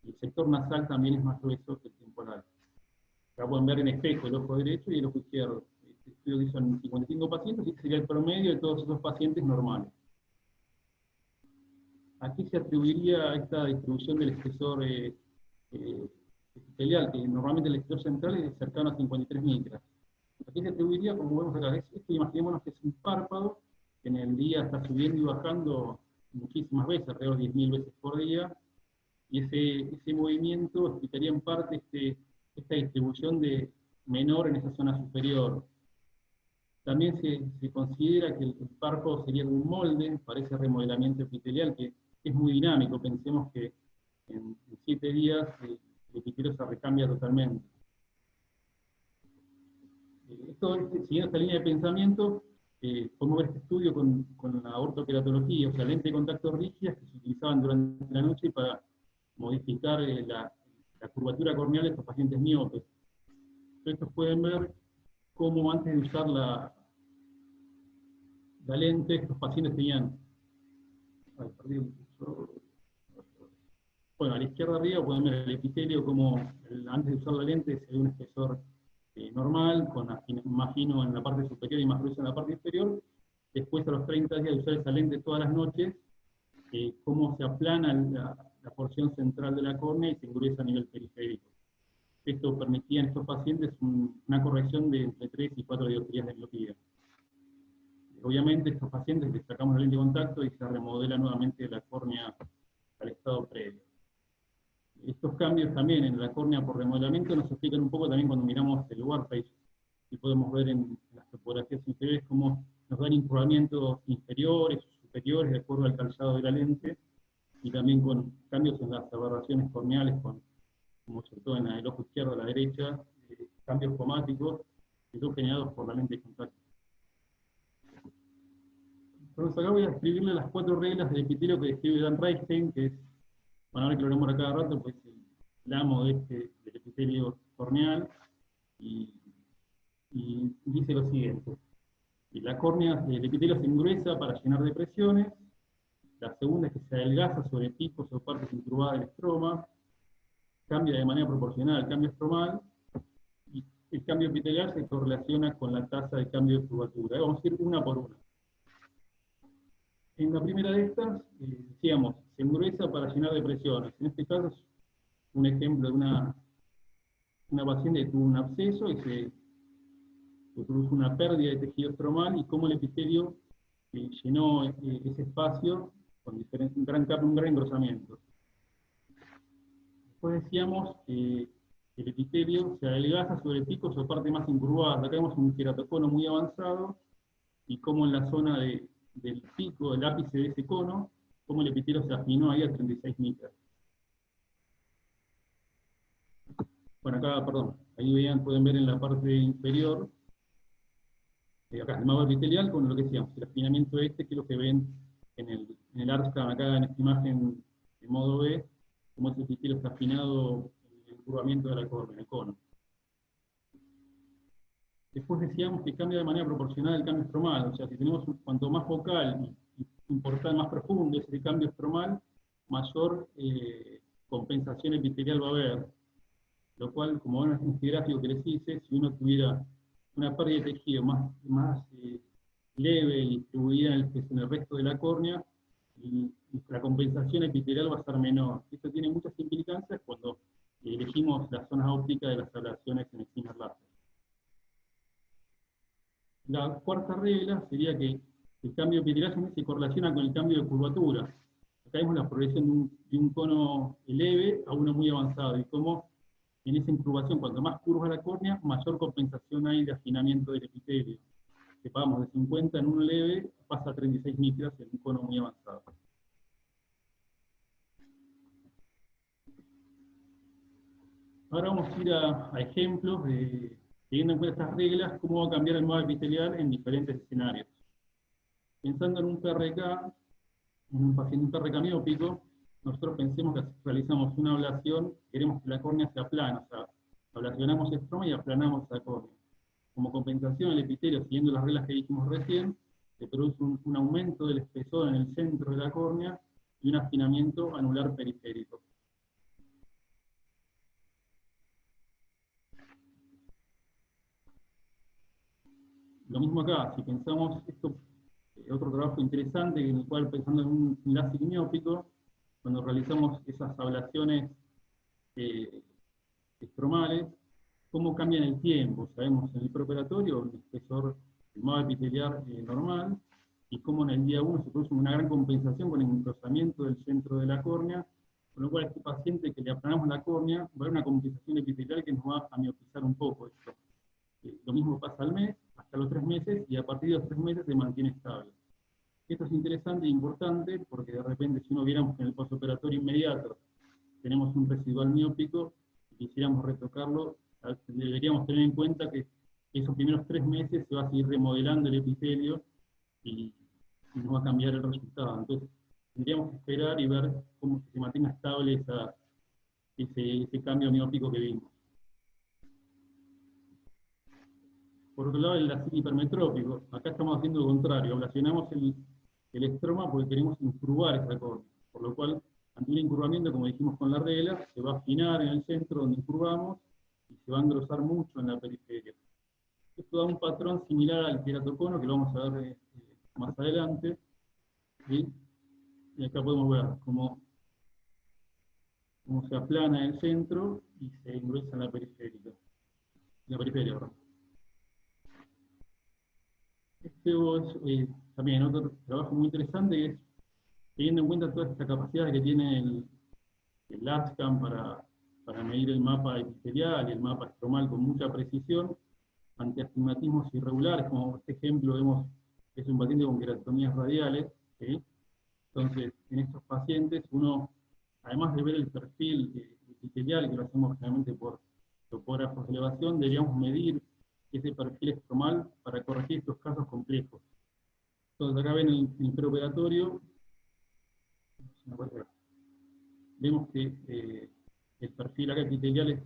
y el sector nasal también es más grueso que el temporal. Acá pueden ver en espejo el ojo derecho y el ojo izquierdo. estudio que son 55 pacientes, y este sería el promedio de todos esos pacientes normales. ¿A qué se atribuiría esta distribución del espesor epitelial? Que normalmente el espesor central es cercano a 53 micras. ¿A qué se atribuiría? Como vemos acá, esto imaginémonos que es un párpado que en el día está subiendo y bajando muchísimas veces, alrededor de 10.000 veces por día, y ese movimiento explicaría en parte esta distribución de menor en esa zona superior. También se considera que el párpado sería un molde para ese remodelamiento epitelial que es muy dinámico. Pensemos que en 7 días el epitelio se recambia totalmente. Siguiendo esta línea de pensamiento, podemos ver este estudio con la ortoqueratología, o sea, lentes de contacto rígidas que se utilizaban durante la noche para modificar la curvatura corneal de estos pacientes miopes. Estos pueden ver cómo antes de usar la lente, estos pacientes tenían... Ay, perdí el cursor. Bueno, a la izquierda arriba pueden ver el epitelio como antes de usar la lente se ve un espesor normal, más fino en la parte superior y más grueso en la parte inferior. Después, a los 30 días de usar esa lente todas las noches, cómo se aplana la porción central de la córnea y se engruesa a nivel periférico. Esto permitía en estos pacientes una corrección de entre 3 y 4 dioptrías de miopía. Obviamente, estos pacientes les sacamos la lente de contacto y se remodela nuevamente la córnea al estado previo. Estos cambios también en la córnea por remodelamiento nos explican un poco también cuando miramos el warface, y podemos ver en las topografías inferiores cómo nos dan incurvamientos inferiores o superiores de acuerdo al calzado de la lente, y también con cambios en las aberraciones corneales, como sobre todo en el ojo izquierdo a la derecha, cambios cromáticos que son generados por la lente de contacto. Entonces acá voy a escribirle las 4 reglas del epitelio que describe Dan Reichstein, que es, bueno, ahora que lo haremos a cada rato, pues el amo del epitelio corneal, y dice lo siguiente. La córnea, el epitelio se engruesa para llenar depresiones. La segunda es que se adelgaza sobre picos o partes incurvadas del estroma, cambia de manera proporcional al cambio estromal, y el cambio epitelial se correlaciona con la tasa de cambio de curvatura. Vamos a ir una por una. En la primera de estas, decíamos, se engruesa para llenar depresiones. En este caso es un ejemplo de una paciente que tuvo un absceso y se produjo una pérdida de tejido estromal, y cómo el epitelio llenó ese espacio con un gran engrosamiento. Después decíamos que el epitelio se adelgaza sobre picos o parte más incurvada. Acá vemos un queratocono muy avanzado, y cómo en la zona del pico, del ápice de ese cono, cómo el epitelio se afinó ahí a 36 micras. Bueno, acá, perdón, ahí pueden ver en la parte inferior, acá el mago epitelial con lo que decíamos, el afinamiento que es lo que ven en el ARSCAN, acá en esta imagen de modo B, cómo ese epitelio está afinado en el curvamiento de la córnea, el cono. Después decíamos que cambia de manera proporcional el cambio estromal, o sea, si tenemos cuanto más focal y importante, más profundo es el cambio estromal, mayor compensación epitelial va a haber. Lo cual, como ven en este gráfico que les hice, si uno tuviera una pérdida de tejido más leve y distribuida en el resto de la córnea, y la compensación epitelial va a ser menor. Esto tiene muchas implicancias cuando elegimos las zonas ópticas de las ablaciones en esquinas láser. La cuarta regla sería que el cambio epitelial se correlaciona con el cambio de curvatura. Acá vemos la progresión de un cono leve a uno muy avanzado, y cómo en esa incurvación, cuanto más curva la córnea, mayor compensación hay de afinamiento del epitelio. Que pasamos de 50 en un leve, pasa a 36 micras en un cono muy avanzado. Ahora vamos a ir a ejemplos de, teniendo en cuenta estas reglas, cómo va a cambiar el modo epitelial en diferentes escenarios. Pensando en un PRK, en un paciente, un PRK miópico, nosotros pensemos que realizamos una ablación, queremos que la córnea se aplane, o sea, ablacionamos el estroma y aplanamos la córnea. Como compensación, el epitelio, siguiendo las reglas que dijimos recién, se produce un aumento del espesor en el centro de la córnea y un afinamiento anular periférico. lo mismo acá, si pensamos esto, otro trabajo interesante en el cual pensando en un láser miópico, cuando realizamos esas ablaciones estromales, cómo cambian el tiempo. Sabemos en el preoperatorio el espesor del mapa epitelial normal, y cómo en el día 1 se produce una gran compensación con el engrosamiento del centro de la córnea, con lo cual a este paciente que le aplanamos la córnea va a haber una compensación epitelial que nos va a miopizar un poco esto. Lo mismo pasa al mes, hasta los 3 meses, y a partir de los 3 meses se mantiene estable. Esto es interesante e importante porque de repente si uno viéramos que en el postoperatorio inmediato tenemos un residual miópico y quisiéramos retocarlo, deberíamos tener en cuenta que esos primeros 3 meses se va a seguir remodelando el epitelio y no va a cambiar el resultado. Entonces tendríamos que esperar y ver cómo se mantenga estable ese cambio miópico que vimos. Por otro lado, el láser hipermetrópico. Acá estamos haciendo lo contrario, ablacionamos el estroma porque queremos incurvar esa córnea, por lo cual, ante un incurvamiento, como dijimos con la regla, se va a afinar en el centro donde incurvamos y se va a engrosar mucho en la periferia. Esto da un patrón similar al queratocono, que lo vamos a ver más adelante, ¿sí? Y acá podemos ver cómo se aplana en el centro y se engruesa en la periferia. ¿Verdad? Este es también otro trabajo muy interesante, que es teniendo en cuenta toda esta capacidad que tiene el LASCAM para medir el mapa epitelial y el mapa estromal con mucha precisión, ante astigmatismos irregulares, como este ejemplo vemos que es un paciente con queratomías radiales, ¿sí? Entonces, en estos pacientes, uno, además de ver el perfil epitelial, que lo hacemos generalmente por topógrafos de elevación, deberíamos medir ese perfil estromal para corregir estos casos complejos. Entonces, acá ven el preoperatorio, vemos que el perfil acá epitelial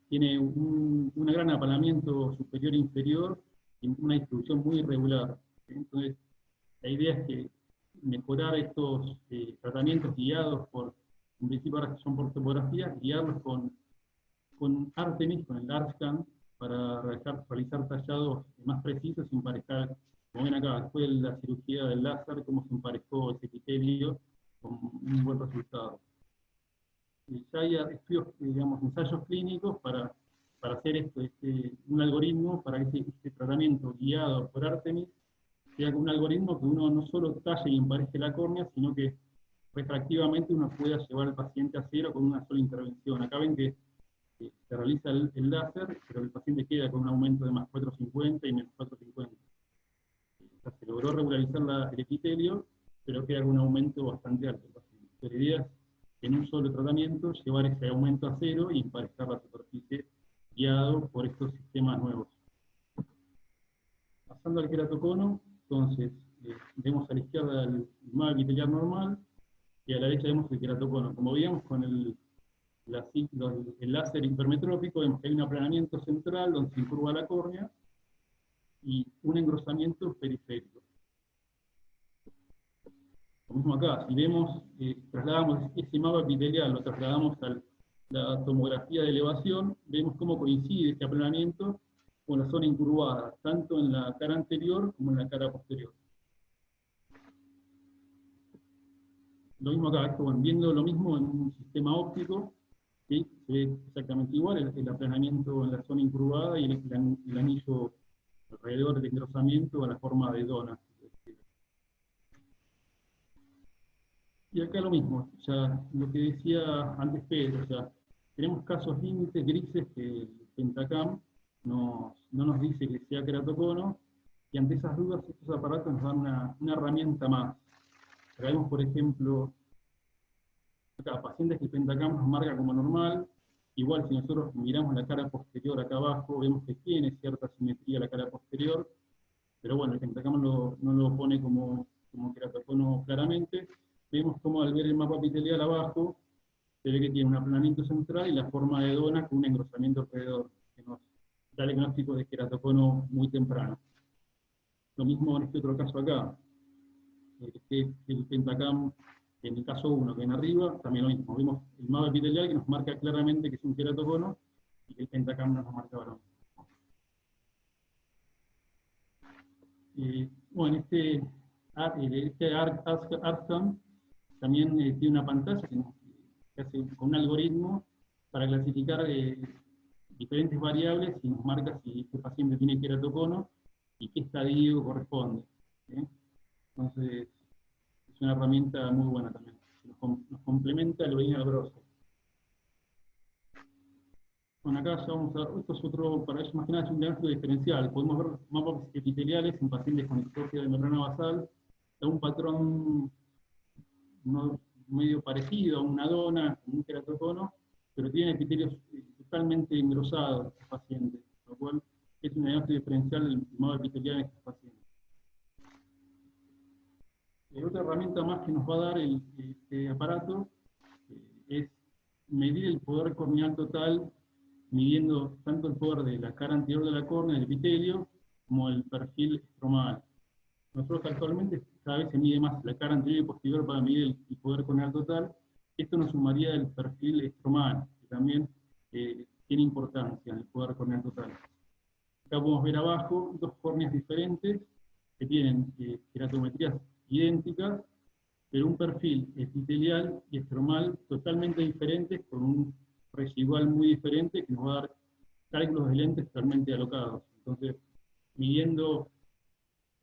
tiene un gran aplanamiento superior e inferior y una distribución muy irregular. Entonces, la idea es que mejorar estos tratamientos guiados en principio ahora son por topografía, guiarlos con Artemis, con el ARSCAN, para realizar tallados más precisos y emparejar, como ven acá, después de la cirugía del láser, cómo se emparejó ese epitelio con un buen resultado. Ya hay estudios, digamos, ensayos clínicos para hacer un algoritmo para que este tratamiento guiado por Artemis sea con un algoritmo que uno no solo talle y empareje la córnea, sino que retroactivamente uno pueda llevar al paciente a cero con una sola intervención. Acá ven que se realiza el láser, pero el paciente queda con un aumento de más 450 y menos 450. O sea, se logró regularizar el epitelio, pero queda con un aumento bastante alto. La idea es que en un solo tratamiento llevar ese aumento a cero y emparejar la superficie guiado por estos sistemas nuevos. Pasando al queratocono, entonces vemos a la izquierda el mapa epitelial normal y a la derecha vemos el queratocono. Como veíamos con el láser hipermetrópico, vemos que hay un aplanamiento central donde se incurva la córnea y un engrosamiento periférico. Lo mismo acá, si vemos, trasladamos ese mapa epitelial, lo trasladamos a la tomografía de elevación, vemos cómo coincide este aplanamiento con la zona incurvada, tanto en la cara anterior como en la cara posterior. Lo mismo acá, bueno, viendo lo mismo en un sistema óptico, ¿sí? Se ve exactamente igual, el aplanamiento en la zona incurvada y el anillo alrededor del engrosamiento a la forma de dona. Y acá lo mismo, ya lo que decía antes Pedro, o sea, tenemos casos límites grises que el Pentacam no nos dice que sea queratocono, y ante esas dudas estos aparatos nos dan una herramienta más. Acá vemos, por ejemplo, acá, pacientes que el Pentacam nos marca como normal. Igual si nosotros miramos la cara posterior acá abajo, vemos que tiene cierta simetría la cara posterior, pero bueno, el Pentacam no lo pone como queratocono claramente. Vemos como al ver el mapa epitelial abajo, se ve que tiene un aplanamiento central y la forma de dona con un engrosamiento alrededor, que nos da el diagnóstico de queratocono muy temprano. Lo mismo en este otro caso acá, el Pentacam, en el caso 1, que en arriba, también lo mismo. Vemos el mapa epitelial que nos marca claramente que es un queratocono, y que el Pentacam nos marca varón. Bueno, este ARSCAN también tiene una pantalla que hace con un algoritmo para clasificar diferentes variables y nos marca si este paciente tiene queratocono y qué estadio corresponde. Entonces, es una herramienta muy buena también. Nos complementa el algoritmo del browser. Bueno, acá ya vamos a ver, esto es otro, para ellos más que nada es un diagnóstico diferencial. Podemos ver mapas epiteliales en pacientes con distrofia de membrana basal, da un patrón medio parecido a una dona, un queratocono, pero tienen epitelios totalmente engrosados estos pacientes, lo cual es un diagnóstico diferencial del mapa epitelial en estos pacientes. Otra herramienta más que nos va a dar este aparato es medir el poder corneal total, midiendo tanto el poder de la cara anterior de la córnea, del epitelio, como el perfil estromal. Nosotros actualmente cada vez se mide más la cara anterior y posterior para medir el poder corneal total. Esto nos sumaría el perfil estromal, que también tiene importancia en el poder corneal total. Acá podemos ver abajo dos córneas diferentes que tienen queratometrías idénticas, pero un perfil epitelial y estromal totalmente diferentes, con un residual muy diferente que nos va a dar cálculos de lentes totalmente alocados. Entonces, midiendo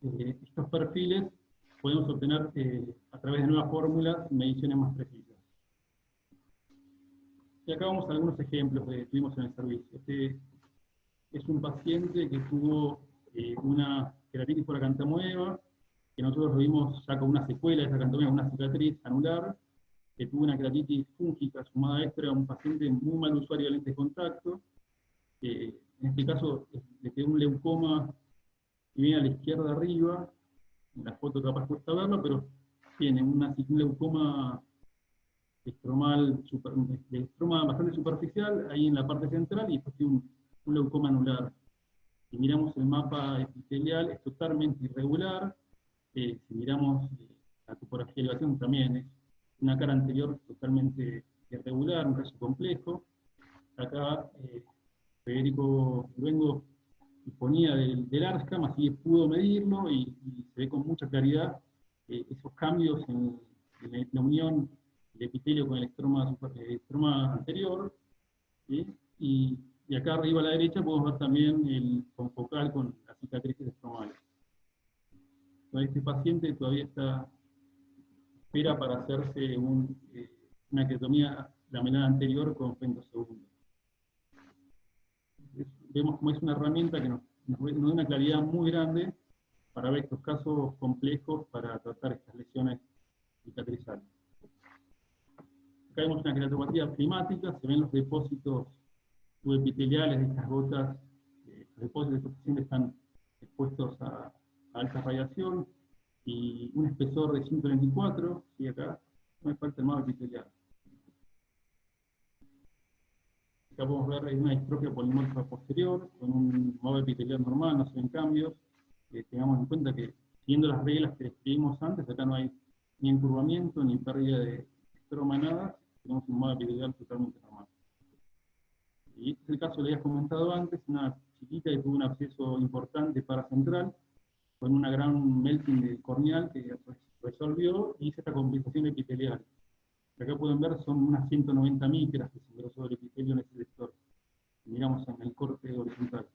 estos perfiles, podemos obtener a través de nuevas fórmulas mediciones más precisas. Y acá vamos a algunos ejemplos que tuvimos en el servicio. Este es un paciente que tuvo una queratitis por acantamoeba, que nosotros lo vimos ya con una secuela de esa acantamoeba, una cicatriz anular, que tuvo una queratitis fúngica sumada extra a un paciente muy mal usuario de lentes de contacto, que en este caso le quedó un leucoma que viene a la izquierda arriba, en la foto capaz cuesta verlo, pero tiene un leucoma estromal, estroma bastante superficial, ahí en la parte central, y después tiene un leucoma anular. Si miramos el mapa epitelial, es totalmente irregular. Si miramos la topografía de elevación, también es una cara anterior totalmente irregular, un rayo complejo. Acá Federico Luengo disponía del ARSCAM, así que pudo medirlo y se ve con mucha claridad esos cambios en la unión del epitelio con el estroma anterior. ¿Sí? Y acá arriba a la derecha podemos ver también el confocal con las cicatrices estromales. Entonces, este paciente todavía espera para hacerse una queratomía lamelar anterior con femtosegundo. Vemos como es una herramienta que nos da una claridad muy grande para ver estos casos complejos para tratar estas lesiones cicatrizales. Acá vemos una queratomatía climática, se ven los depósitos subepiteliales de estas gotas, los depósitos de estos pacientes están expuestos a alta radiación, y un espesor de 124, y acá no me falta el mapa epitelial. Acá podemos ver una distrofia polimorfa posterior, con un mapa epitelial normal, no se ven cambios. Tengamos en cuenta que, siguiendo las reglas que describimos antes, acá no hay ni encurvamiento, ni pérdida de estroma, nada, tenemos un mapa epitelial totalmente normal. Y este es el caso que le había comentado antes, una chiquita que tuvo un absceso importante paracentral, con una gran melting de corneal que resolvió y hizo esta compensación epitelial. Acá pueden ver, son unas 190 micras que se engrosó del epitelio en este sector. Miramos en el corte horizontal.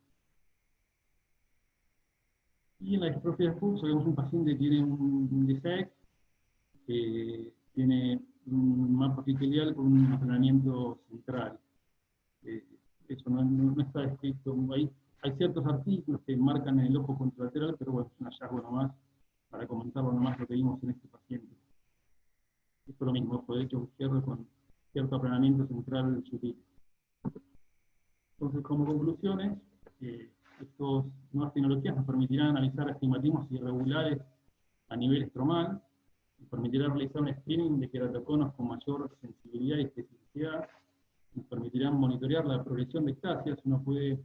Y en la distrofia de Fuchs vemos un paciente que tiene un DSEC, que tiene un mapa epitelial con un aplanamiento central. Eso no está descrito. Hay ciertos artículos que marcan el ojo contralateral, pero bueno, es un hallazgo nomás, para comentarlo nomás lo que vimos en este paciente. Esto es lo mismo, ojo derecho o izquierdo con cierto aplanamiento central sutil. Entonces, como conclusiones, estas nuevas tecnologías nos permitirán analizar estigmatismos irregulares a nivel estromal, nos permitirá realizar un screening de queratoconos con mayor sensibilidad y especificidad, nos permitirán monitorear la progresión de ectasias. Uno puede,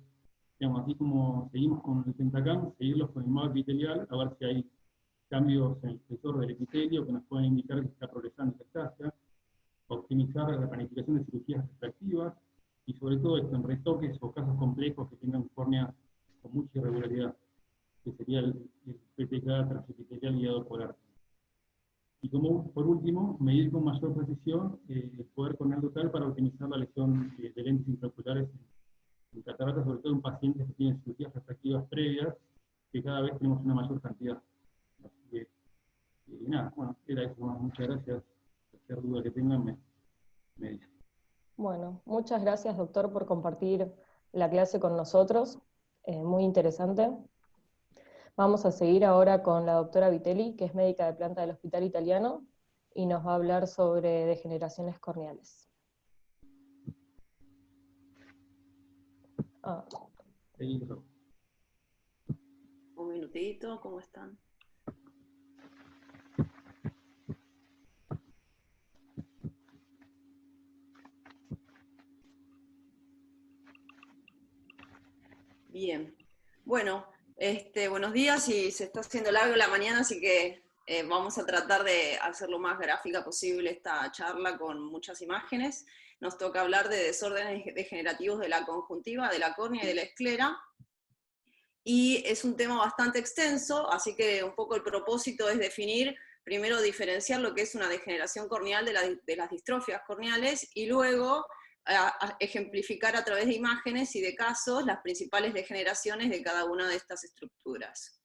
digamos, así como seguimos con el Pentacam, seguirlos con el mapa epitelial, a ver si hay cambios en el espesor del epitelio que nos pueden indicar que está progresando la ectasia, optimizar la planificación de cirugías refractivas, y sobre todo esto en retoques o casos complejos que tengan córneas con mucha irregularidad. que sería el PTK transepitelial guiado por arte. Y como por último, medir con mayor precisión el poder corneal total para optimizar la lesión de lentes intraoculares en cataratas, sobre todo en pacientes que tienen cirugías refractivas previas, que cada vez tenemos una mayor cantidad. Así que, nada, bueno, era eso. Muchas gracias. Cualquier duda que tengan, me dicen. Bueno, muchas gracias, doctor, por compartir la clase con nosotros. Muy interesante. Vamos a seguir ahora con la doctora Vitelli, que es médica de planta del Hospital Italiano, y nos va a hablar sobre degeneraciones corneales. Un minutito, ¿cómo están? Bien, bueno, buenos días, y se está haciendo largo la mañana, así que vamos a tratar de hacer lo más gráfica posible esta charla con muchas imágenes. Nos toca hablar de desórdenes degenerativos de la conjuntiva, de la córnea y de la esclera, y es un tema bastante extenso, así que un poco el propósito es definir, primero diferenciar lo que es una degeneración corneal de las distrofias corneales, y luego a ejemplificar a través de imágenes y de casos las principales degeneraciones de cada una de estas estructuras.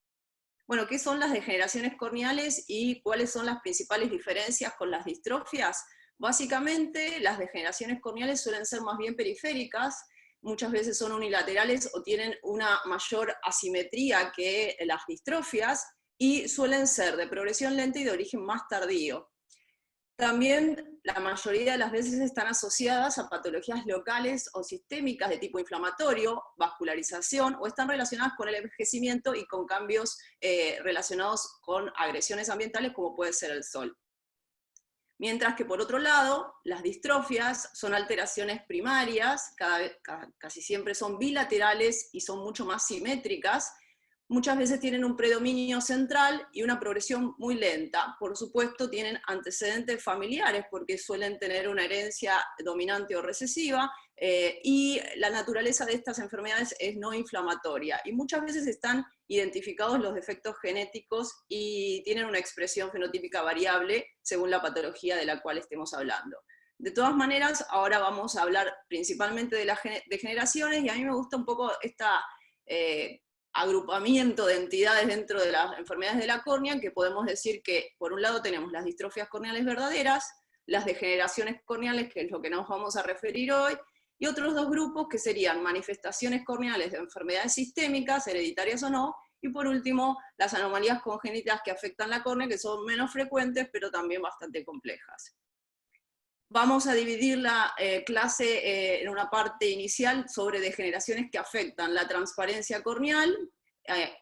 Bueno, ¿qué son las degeneraciones corneales y cuáles son las principales diferencias con las distrofias? Básicamente, las degeneraciones corneales suelen ser más bien periféricas, muchas veces son unilaterales o tienen una mayor asimetría que las distrofias, y suelen ser de progresión lenta y de origen más tardío. También la mayoría de las veces están asociadas a patologías locales o sistémicas de tipo inflamatorio, vascularización, o están relacionadas con el envejecimiento y con cambios relacionados con agresiones ambientales, como puede ser el sol. Mientras que por otro lado, las distrofias son alteraciones primarias, casi siempre son bilaterales y son mucho más simétricas. Muchas veces tienen un predominio central y una progresión muy lenta. Por supuesto, tienen antecedentes familiares, porque suelen tener una herencia dominante o recesiva, y la naturaleza de estas enfermedades es no inflamatoria. Y muchas veces están identificados los defectos genéticos y tienen una expresión fenotípica variable según la patología de la cual estemos hablando. De todas maneras, ahora vamos a hablar principalmente de las degeneraciones, y a mí me gusta un poco esta agrupamiento de entidades dentro de las enfermedades de la córnea, que podemos decir que por un lado tenemos las distrofias corneales verdaderas, las degeneraciones corneales, que es lo que nos vamos a referir hoy, y otros dos grupos que serían manifestaciones corneales de enfermedades sistémicas, hereditarias o no, y por último las anomalías congénitas que afectan la córnea, que son menos frecuentes pero también bastante complejas. Vamos a dividir la clase en una parte inicial sobre degeneraciones que afectan la transparencia corneal,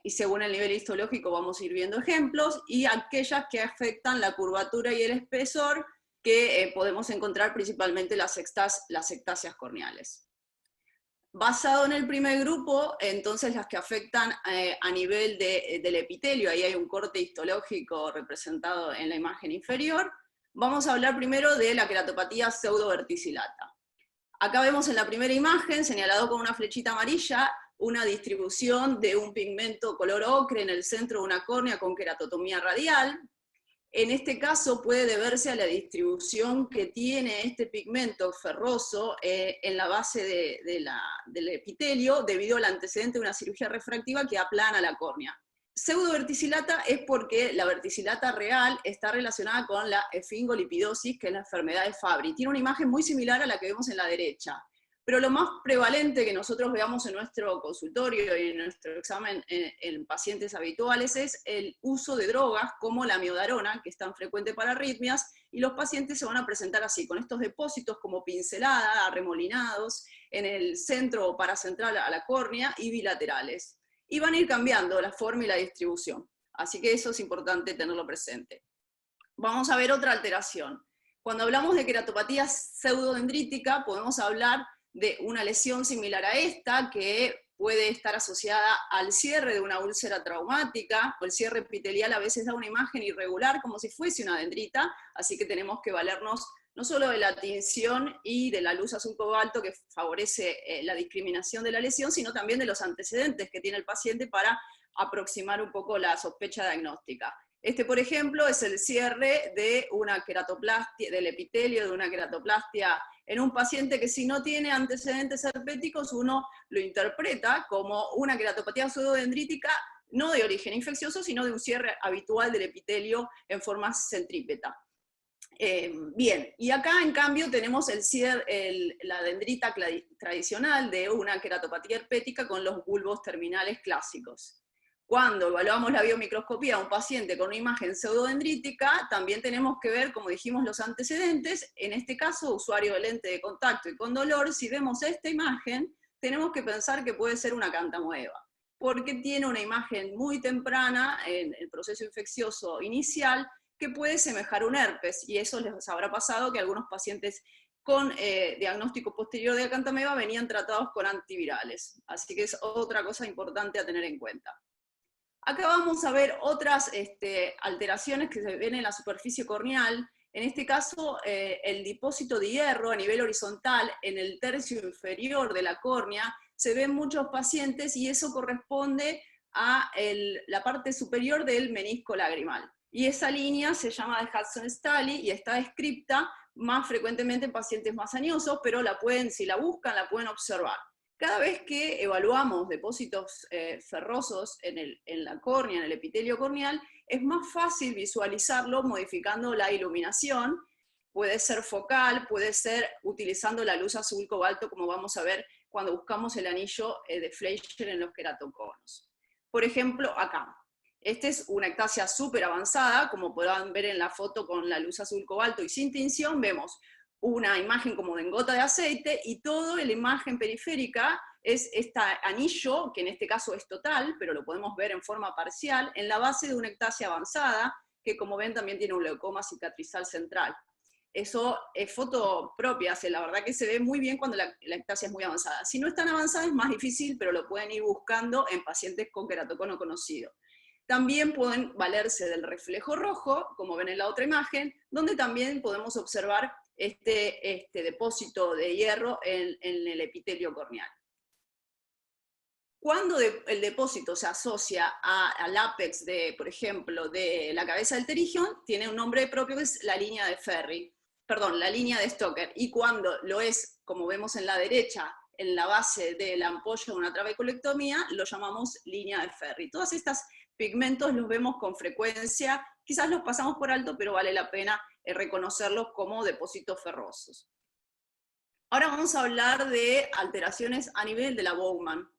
y según el nivel histológico vamos a ir viendo ejemplos, y aquellas que afectan la curvatura y el espesor, que podemos encontrar principalmente las ectasias corneales. Basado en el primer grupo, entonces las que afectan a nivel del epitelio, ahí hay un corte histológico representado en la imagen inferior. Vamos a hablar primero de la queratopatía pseudoverticillata. Acá vemos en la primera imagen, señalado con una flechita amarilla, una distribución de un pigmento color ocre en el centro de una córnea con queratotomía radial. En este caso puede deberse a la distribución que tiene este pigmento ferroso en la base del epitelio, debido al antecedente de una cirugía refractiva que aplana la córnea. Pseudoverticillata es porque la verticillata real está relacionada con la esfingolipidosis, que es la enfermedad de Fabry. Tiene una imagen muy similar a la que vemos en la derecha. Pero lo más prevalente que nosotros veamos en nuestro consultorio y en nuestro examen en pacientes habituales es el uso de drogas como la miodarona, que es tan frecuente para arritmias, y los pacientes se van a presentar así, con estos depósitos como pincelada, arremolinados, en el centro o paracentral a la córnea, y bilaterales. Y van a ir cambiando la forma y la distribución. Así que eso es importante tenerlo presente. Vamos a ver otra alteración. Cuando hablamos de queratopatía pseudodendrítica, podemos hablar de una lesión similar a esta, que puede estar asociada al cierre de una úlcera traumática, o el cierre epitelial a veces da una imagen irregular, como si fuese una dendrita, así que tenemos que valernos no solo de la tinción y de la luz azul cobalto que favorece la discriminación de la lesión, sino también de los antecedentes que tiene el paciente para aproximar un poco la sospecha diagnóstica. Este, por ejemplo, es el cierre de una queratoplastia, del epitelio de una queratoplastia en un paciente que si no tiene antecedentes herpéticos, uno lo interpreta como una queratopatía pseudodendrítica, no de origen infeccioso, sino de un cierre habitual del epitelio en forma centrípeta. Bien, y acá en cambio tenemos la dendrita tradicional de una queratopatía herpética con los bulbos terminales clásicos. Cuando evaluamos la biomicroscopía a un paciente con una imagen pseudodendrítica, también tenemos que ver, como dijimos, los antecedentes. En este caso, usuario de lente de contacto y con dolor, si vemos esta imagen, tenemos que pensar que puede ser una cantamoeba, porque tiene una imagen muy temprana en el proceso infeccioso inicial que puede semejar un herpes, y eso les habrá pasado que algunos pacientes con diagnóstico posterior de cantamoeba venían tratados con antivirales. Así que es otra cosa importante a tener en cuenta. Acá vamos a ver otras alteraciones que se ven en la superficie corneal. En este caso, el depósito de hierro a nivel horizontal en el tercio inferior de la córnea se ve en muchos pacientes, y eso corresponde a la parte superior del menisco lagrimal. Y esa línea se llama de Hudson-Stalley y está descripta más frecuentemente en pacientes más añosos, pero si la buscan, la pueden observar. Cada vez que evaluamos depósitos ferrosos en la córnea, en el epitelio corneal, es más fácil visualizarlo modificando la iluminación. Puede ser focal, puede ser utilizando la luz azul cobalto, como vamos a ver cuando buscamos el anillo de Fleischer en los queratoconos. Por ejemplo, acá. Esta es una ectasia súper avanzada, como podrán ver en la foto con la luz azul cobalto y sin tinción, vemos una imagen como de gota de aceite, y toda la imagen periférica es este anillo, que en este caso es total, pero lo podemos ver en forma parcial, en la base de una ectasia avanzada, que como ven también tiene un leucoma cicatrizal central. Eso es foto propia, la verdad que se ve muy bien cuando la ectasia es muy avanzada. Si no es tan avanzada es más difícil, pero lo pueden ir buscando en pacientes con queratocono conocido. También pueden valerse del reflejo rojo, como ven en la otra imagen, donde también podemos observar este depósito de hierro en el epitelio corneal. Cuando el depósito se asocia al ápex, por ejemplo, de la cabeza del pterigion, tiene un nombre propio que es la línea de Ferri, perdón, la línea de Stoker, y cuando lo es, como vemos en la derecha, en la base de la ampolla de una trabeculectomía, lo llamamos línea de Ferri. Todos estos pigmentos los vemos con frecuencia, quizás los pasamos por alto, pero vale la pena reconocerlos como depósitos ferrosos. Ahora vamos a hablar de alteraciones a nivel de la Bowman.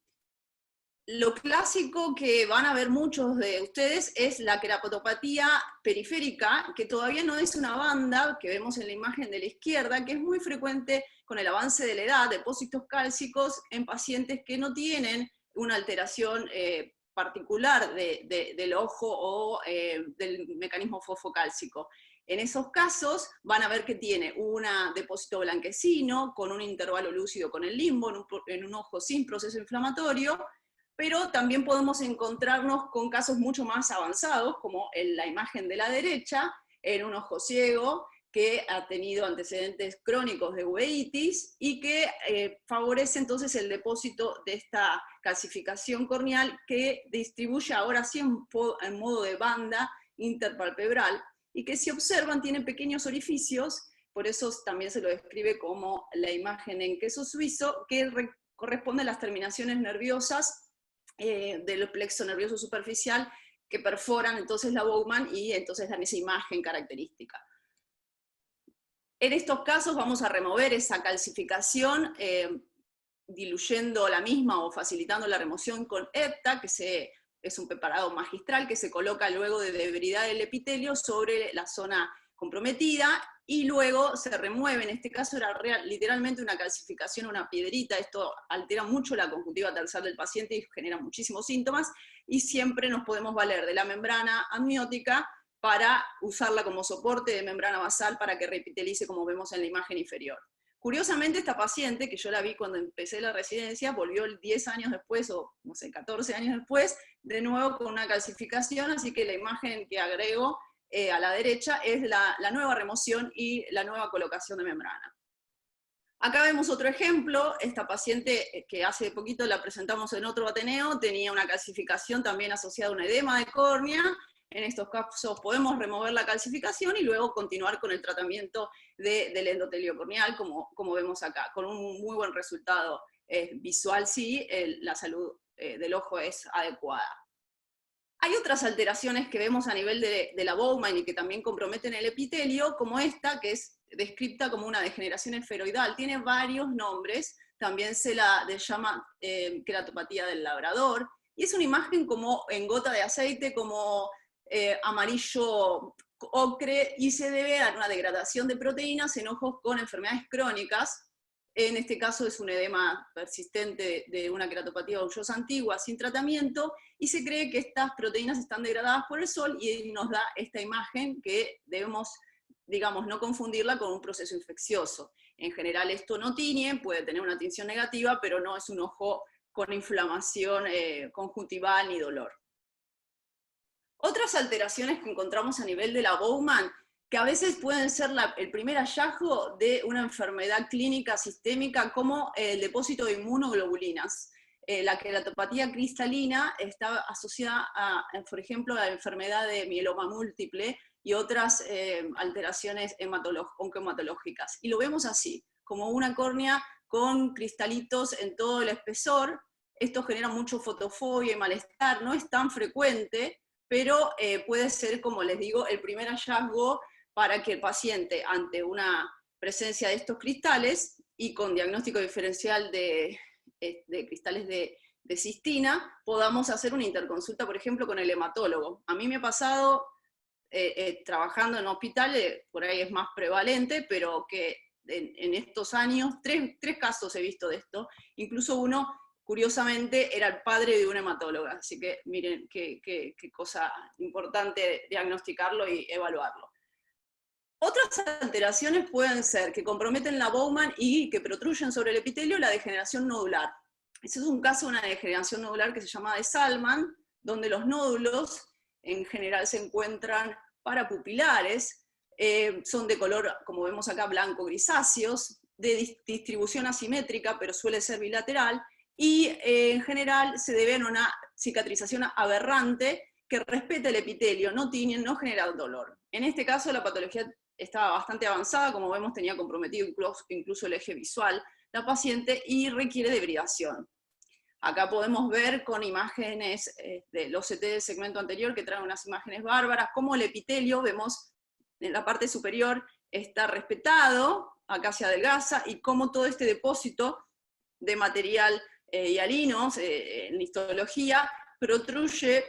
Lo clásico que van a ver muchos de ustedes es la queratopatía periférica, que todavía no es una banda, que vemos en la imagen de la izquierda, que es muy frecuente con el avance de la edad, depósitos cálcicos en pacientes que no tienen una alteración particular del ojo o del mecanismo fosfocálcico. En esos casos van a ver que tiene un depósito blanquecino con un intervalo lúcido con el limbo en un ojo sin proceso inflamatorio, pero también podemos encontrarnos con casos mucho más avanzados, como en la imagen de la derecha, en un ojo ciego que ha tenido antecedentes crónicos de uveitis y que favorece entonces el depósito de esta calcificación corneal que distribuye ahora sí en modo de banda interpalpebral, y que si observan tiene pequeños orificios, por eso también se lo describe como la imagen en queso suizo, que corresponde a las terminaciones nerviosas del plexo nervioso superficial que perforan entonces la Bowman y entonces dan esa imagen característica. En estos casos vamos a remover esa calcificación diluyendo la misma o facilitando la remoción con EPTA, que es un preparado magistral que se coloca luego de debridar el epitelio sobre la zona comprometida, y luego se remueve. En este caso era literalmente una calcificación, una piedrita. Esto altera mucho la conjuntiva tarsal del paciente y genera muchísimos síntomas, y siempre nos podemos valer de la membrana amniótica para usarla como soporte de membrana basal para que repitelice, como vemos en la imagen inferior. Curiosamente, esta paciente, que yo la vi cuando empecé la residencia, volvió 10 años después, o no sé, 14 años después, de nuevo con una calcificación, así que la imagen que agrego a la derecha, es la nueva remoción y la nueva colocación de membrana. Acá vemos otro ejemplo. Esta paciente que hace poquito la presentamos en otro Ateneo, tenía una calcificación también asociada a un edema de córnea. En estos casos podemos remover la calcificación y luego continuar con el tratamiento del endotelio corneal, como vemos acá, con un muy buen resultado visual si la salud del ojo es adecuada. Hay otras alteraciones que vemos a nivel de la Bowman y que también comprometen el epitelio, como esta, que es descrita como una degeneración esferoidal. Tiene varios nombres, también se la llama queratopatía del labrador, y es una imagen como en gota de aceite, como amarillo ocre, y se debe a una degradación de proteínas en ojos con enfermedades crónicas. En este caso es un edema persistente de una queratopatía bullosa antigua sin tratamiento, y se cree que estas proteínas están degradadas por el sol, y nos da esta imagen que debemos, digamos, no confundirla con un proceso infeccioso. En general esto no tiñe, puede tener una tinción negativa, pero no es un ojo con inflamación conjuntival ni dolor. Otras alteraciones que encontramos a nivel de la Bowman, que a veces pueden ser el primer hallazgo de una enfermedad clínica sistémica, como el depósito de inmunoglobulinas. La queratopatía cristalina está asociada, por ejemplo, a la enfermedad de mieloma múltiple y otras alteraciones oncohematológicas. Y lo vemos así, como una córnea con cristalitos en todo el espesor. Esto genera mucho fotofobia y malestar, no es tan frecuente, pero puede ser, como les digo, el primer hallazgo para que el paciente, ante una presencia de estos cristales, y con diagnóstico diferencial de cristales de cistina, podamos hacer una interconsulta, por ejemplo, con el hematólogo. A mí me ha pasado, trabajando en hospitales, por ahí es más prevalente, pero que en estos años, tres casos he visto de esto, incluso uno, curiosamente, era el padre de una hematóloga, así que miren qué cosa importante diagnosticarlo y evaluarlo. Otras alteraciones pueden ser que comprometen la Bowman y que protruyen sobre el epitelio, la degeneración nodular. Ese es un caso de una degeneración nodular que se llama de Salman, donde los nódulos en general se encuentran parapupilares, son de color, como vemos acá, blanco grisáceos, de distribución asimétrica, pero suele ser bilateral, y en general se debe a una cicatrización aberrante que respeta el epitelio, no tiñe, no genera dolor. En este caso la patología estaba bastante avanzada, como vemos tenía comprometido incluso el eje visual la paciente, y requiere de bridación. Acá podemos ver con imágenes del OCT del segmento anterior, que traen unas imágenes bárbaras, como el epitelio, vemos en la parte superior, está respetado, acá se adelgaza, y cómo todo este depósito de material hialino en histología protruye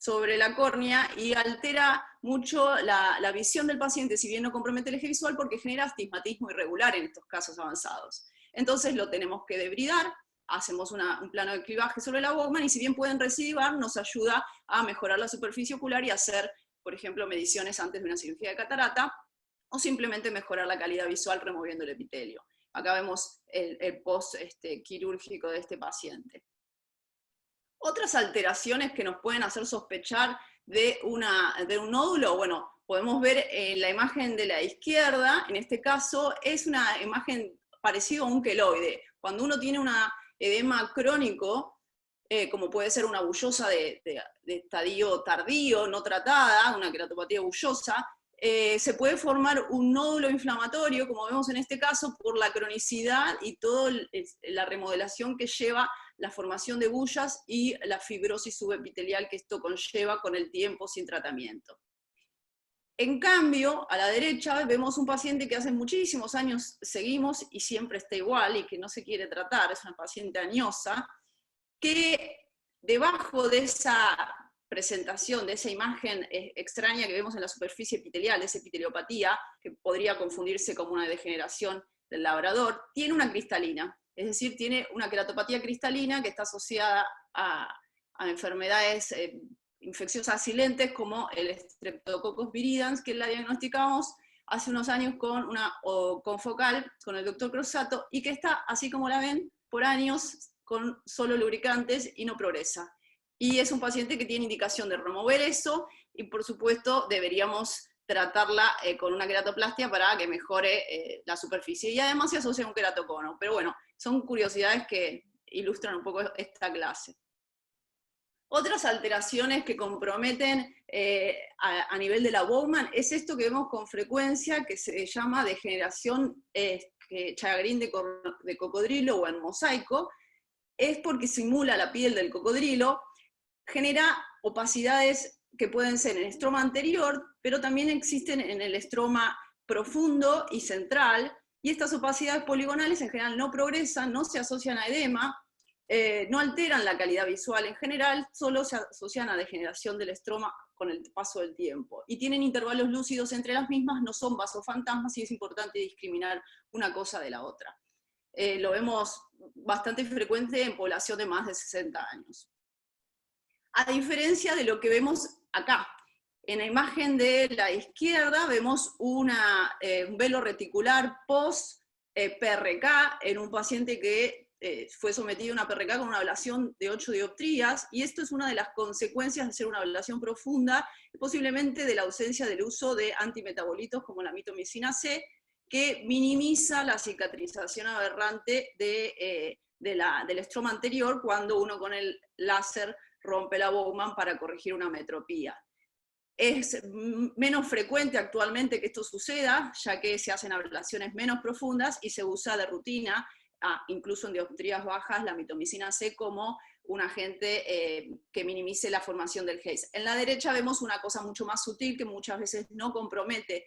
sobre la córnea y altera mucho la visión del paciente, si bien no compromete el eje visual, porque genera astigmatismo irregular en estos casos avanzados. Entonces lo tenemos que debridar, hacemos un plano de clivaje sobre la Bowman, y si bien pueden recidivar, nos ayuda a mejorar la superficie ocular y hacer, por ejemplo, mediciones antes de una cirugía de catarata, o simplemente mejorar la calidad visual removiendo el epitelio. Acá vemos el post quirúrgico de este paciente. Otras alteraciones que nos pueden hacer sospechar de un nódulo, bueno, podemos ver la imagen de la izquierda, en este caso es una imagen parecida a un queloide. Cuando uno tiene un edema crónico, como puede ser una bullosa de estadio tardío, no tratada, una queratopatía bullosa, se puede formar un nódulo inflamatorio, como vemos en este caso, por la cronicidad y toda la remodelación que lleva la formación de bullas y la fibrosis subepitelial que esto conlleva con el tiempo sin tratamiento. En cambio, a la derecha vemos un paciente que hace muchísimos años seguimos y siempre está igual y que no se quiere tratar, es una paciente añosa, que debajo de esa presentación, de esa imagen extraña que vemos en la superficie epitelial, de esa epiteliopatía, que podría confundirse como una degeneración del labrador, tiene una cristalina, es decir, tiene una queratopatía cristalina que está asociada a enfermedades infecciosas silentes como el Streptococcus viridans, que la diagnosticamos hace unos años con confocal, con el doctor Crossato, y que está, así como la ven, por años con solo lubricantes y no progresa. y es un paciente que tiene indicación de remover eso, y por supuesto deberíamos tratarla con una queratoplastia para que mejore la superficie, y además se asocia a un queratocono. Pero bueno, son curiosidades que ilustran un poco esta clase. Otras alteraciones que comprometen a nivel de la Bowman es esto que vemos con frecuencia, que se llama degeneración Chagreen de cocodrilo o en mosaico. Es porque simula la piel del cocodrilo, genera opacidades que pueden ser en el estroma anterior, pero también existen en el estroma profundo y central, y estas opacidades poligonales en general no progresan, no se asocian a edema, no alteran la calidad visual en general, solo se asocian a degeneración del estroma con el paso del tiempo. Y tienen intervalos lúcidos entre las mismas, no son vasofantasmas, y es importante discriminar una cosa de la otra. Lo vemos bastante frecuente en población de más de 60 años. A diferencia de lo que vemos acá, en la imagen de la izquierda vemos un velo reticular post-PRK en un paciente que fue sometido a una PRK con una ablación de 8 dioptrías, y esto es una de las consecuencias de hacer una ablación profunda, posiblemente de la ausencia del uso de antimetabolitos como la mitomicina C, que minimiza la cicatrización aberrante del estroma anterior cuando uno con el láser rompe la Bowman para corregir una metropía. Es menos frecuente actualmente que esto suceda, ya que se hacen ablaciones menos profundas y se usa de rutina, incluso en dioptrías bajas, la mitomicina C como un agente que minimice la formación del Haze. En la derecha vemos una cosa mucho más sutil que muchas veces no compromete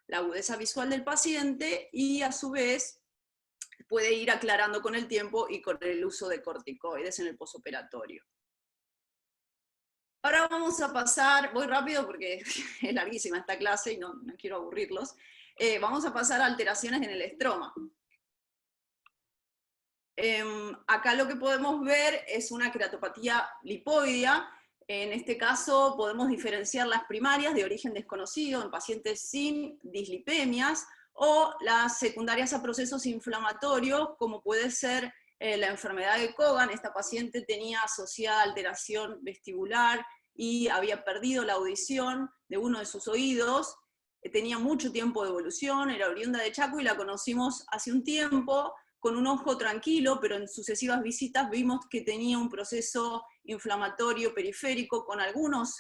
la agudeza visual del paciente, y a su vez puede ir aclarando con el tiempo y con el uso de corticoides en el posoperatorio. Ahora vamos a pasar, voy rápido porque es larguísima esta clase y no quiero aburrirlos, vamos a pasar a alteraciones en el estroma. Acá lo que podemos ver es una queratopatía lipoidea. En este caso podemos diferenciar las primarias de origen desconocido en pacientes sin dislipemias, o las secundarias a procesos inflamatorios, como puede ser la enfermedad de Cogan. Esta paciente tenía asociada alteración vestibular y había perdido la audición de uno de sus oídos, tenía mucho tiempo de evolución, era oriunda de Chaco y la conocimos hace un tiempo, con un ojo tranquilo, pero en sucesivas visitas vimos que tenía un proceso inflamatorio periférico con algunos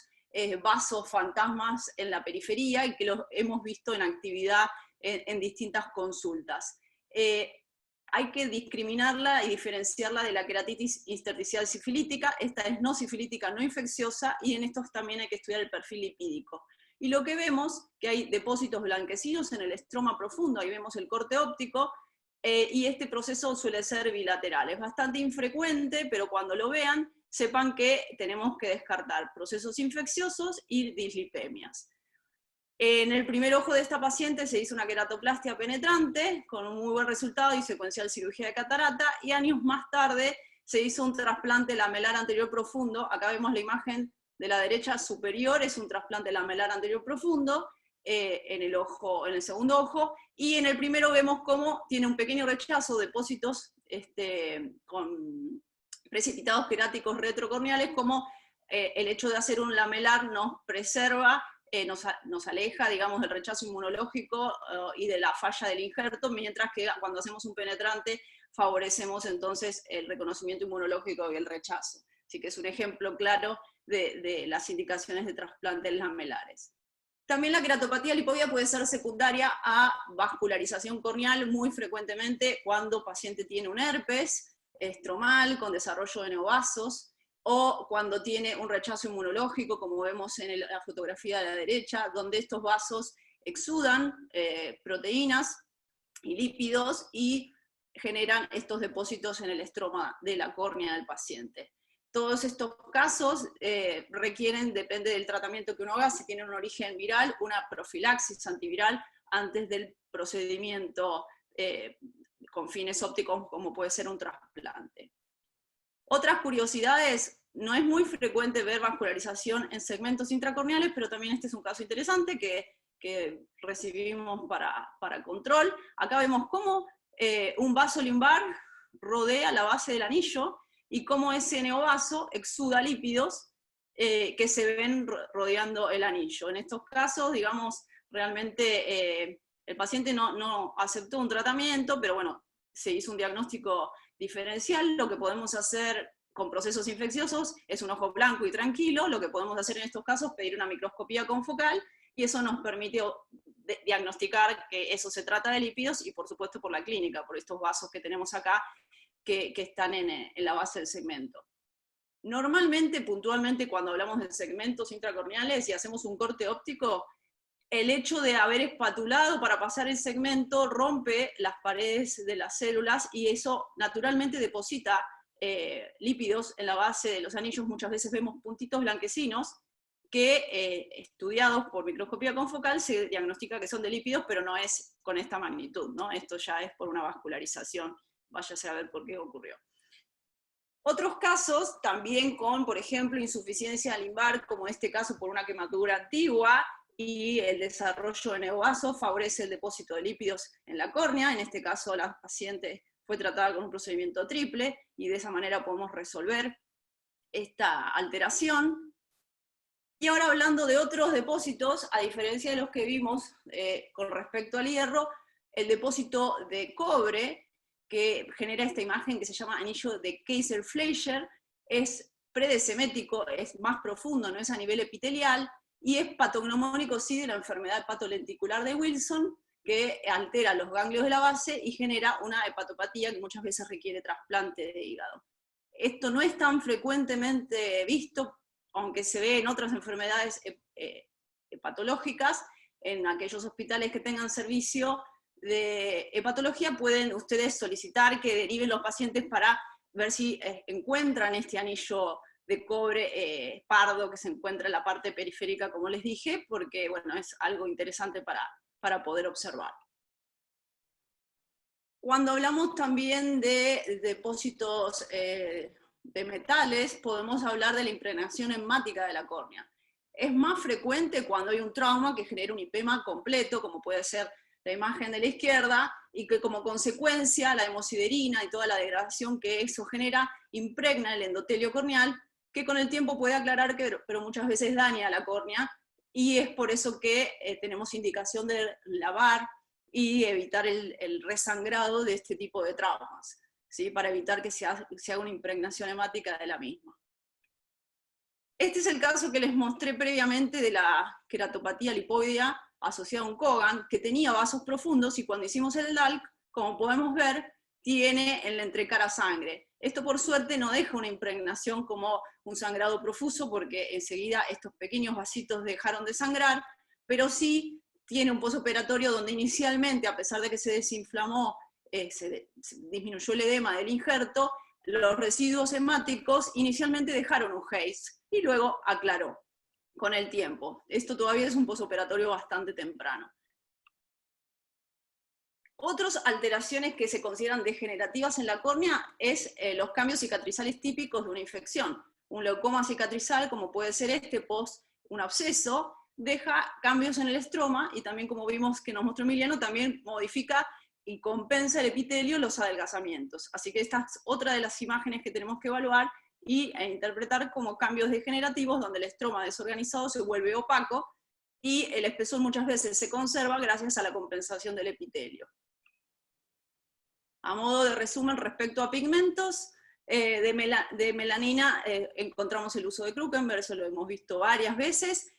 vasos fantasmas en la periferia, y que los hemos visto en actividad en distintas consultas. Hay que discriminarla y diferenciarla de la queratitis intersticial sifilítica. Esta es no sifilítica, no infecciosa, y en estos también hay que estudiar el perfil lipídico. Y lo que vemos, que hay depósitos blanquecinos en el estroma profundo, ahí vemos el corte óptico, y este proceso suele ser bilateral. Es bastante infrecuente, pero cuando lo vean, sepan que tenemos que descartar procesos infecciosos y dislipemias. En el primer ojo de esta paciente se hizo una queratoplastia penetrante, con un muy buen resultado y secuencial cirugía de catarata, y años más tarde se hizo un trasplante lamelar anterior profundo. Acá vemos la imagen de la derecha superior, es un trasplante lamelar anterior profundo, en el segundo ojo, y en el primero vemos cómo tiene un pequeño rechazo, depósitos con precipitados queráticos retrocorneales, como el hecho de hacer un lamelar nos preserva, nos aleja, digamos, del rechazo inmunológico y de la falla del injerto, mientras que cuando hacemos un penetrante favorecemos entonces el reconocimiento inmunológico y el rechazo. Así que es un ejemplo claro de las indicaciones de trasplantes lamelares. También la queratopatía lipoidea puede ser secundaria a vascularización corneal, muy frecuentemente cuando el paciente tiene un herpes estromal con desarrollo de neovasos, o cuando tiene un rechazo inmunológico, como vemos en la fotografía de la derecha, donde estos vasos exudan proteínas y lípidos y generan estos depósitos en el estroma de la córnea del paciente. Todos estos casos requieren, depende del tratamiento que uno haga, si tiene un origen viral, una profilaxis antiviral antes del procedimiento con fines ópticos, como puede ser un trasplante. Otras curiosidades: no es muy frecuente ver vascularización en segmentos intracorneales, pero también este es un caso interesante que recibimos para control. Acá vemos cómo un vaso limbar rodea la base del anillo, y cómo ese neovaso exuda lípidos que se ven rodeando el anillo. En estos casos, digamos, realmente el paciente no aceptó un tratamiento, pero bueno, se hizo un diagnóstico diferencial. Lo que podemos hacer con procesos infecciosos es un ojo blanco y tranquilo. Lo que podemos hacer en estos casos es pedir una microscopía confocal, y eso nos permite diagnosticar que eso se trata de lípidos, y por supuesto por la clínica, por estos vasos que tenemos acá, que están en la base del segmento. Normalmente, puntualmente, cuando hablamos de segmentos intracorneales y hacemos un corte óptico, el hecho de haber espatulado para pasar el segmento rompe las paredes de las células, y eso naturalmente deposita lípidos en la base de los anillos. Muchas veces vemos puntitos blanquecinos que, estudiados por microscopía confocal, se diagnostica que son de lípidos, pero no es con esta magnitud, ¿no? Esto ya es por una vascularización, váyase a ver por qué ocurrió. Otros casos, también con, por ejemplo, insuficiencia limbar, como este caso por una quemadura antigua, y el desarrollo de neovaso favorece el depósito de lípidos en la córnea. En este caso la paciente fue tratada con un procedimiento triple, y de esa manera podemos resolver esta alteración. Y ahora, hablando de otros depósitos, a diferencia de los que vimos con respecto al hierro, el depósito de cobre, que genera esta imagen que se llama anillo de Kayser-Fleischer, es predesemético, es más profundo, no es a nivel epitelial, y es patognomónico sí de la enfermedad hepatolenticular de Wilson, que altera los ganglios de la base y genera una hepatopatía que muchas veces requiere trasplante de hígado. Esto no es tan frecuentemente visto, aunque se ve en otras enfermedades hepatológicas. En aquellos hospitales que tengan servicio de hepatología pueden ustedes solicitar que deriven los pacientes para ver si encuentran este anillo de cobre pardo que se encuentra en la parte periférica, como les dije, porque bueno, es algo interesante para poder observar. Cuando hablamos también de depósitos de metales, podemos hablar de la impregnación hemática de la córnea. Es más frecuente cuando hay un trauma que genera un hipema completo, como puede ser la imagen de la izquierda, y que como consecuencia la hemosiderina y toda la degradación que eso genera impregna el endotelio corneal, que con el tiempo puede aclarar, pero muchas veces daña la córnea, y es por eso que tenemos indicación de lavar y evitar el resangrado de este tipo de traumas, ¿sí? Para evitar que se haga una impregnación hemática de la misma. Este es el caso que les mostré previamente de la queratopatía lipoidea asociada a un Cogan, que tenía vasos profundos, y cuando hicimos el DALC, como podemos ver, tiene en la entrecara sangre. Esto por suerte no deja una impregnación como un sangrado profuso, porque enseguida estos pequeños vasitos dejaron de sangrar, pero sí tiene un posoperatorio donde inicialmente, a pesar de que se desinflamó, se disminuyó el edema del injerto, los residuos hemáticos inicialmente dejaron un haze, y luego aclaró con el tiempo. Esto todavía es un posoperatorio bastante temprano. Otras alteraciones que se consideran degenerativas en la córnea es los cambios cicatrizales típicos de una infección. Un leucoma cicatrizal, como puede ser este post un absceso, deja cambios en el estroma, y también, como vimos que nos mostró Emiliano, también modifica y compensa el epitelio los adelgazamientos. Así que esta es otra de las imágenes que tenemos que evaluar e interpretar como cambios degenerativos, donde el estroma desorganizado se vuelve opaco, y el espesor muchas veces se conserva gracias a la compensación del epitelio. A modo de resumen respecto a pigmentos, de melanina encontramos el uso de Krukenberg, eso lo hemos visto varias veces.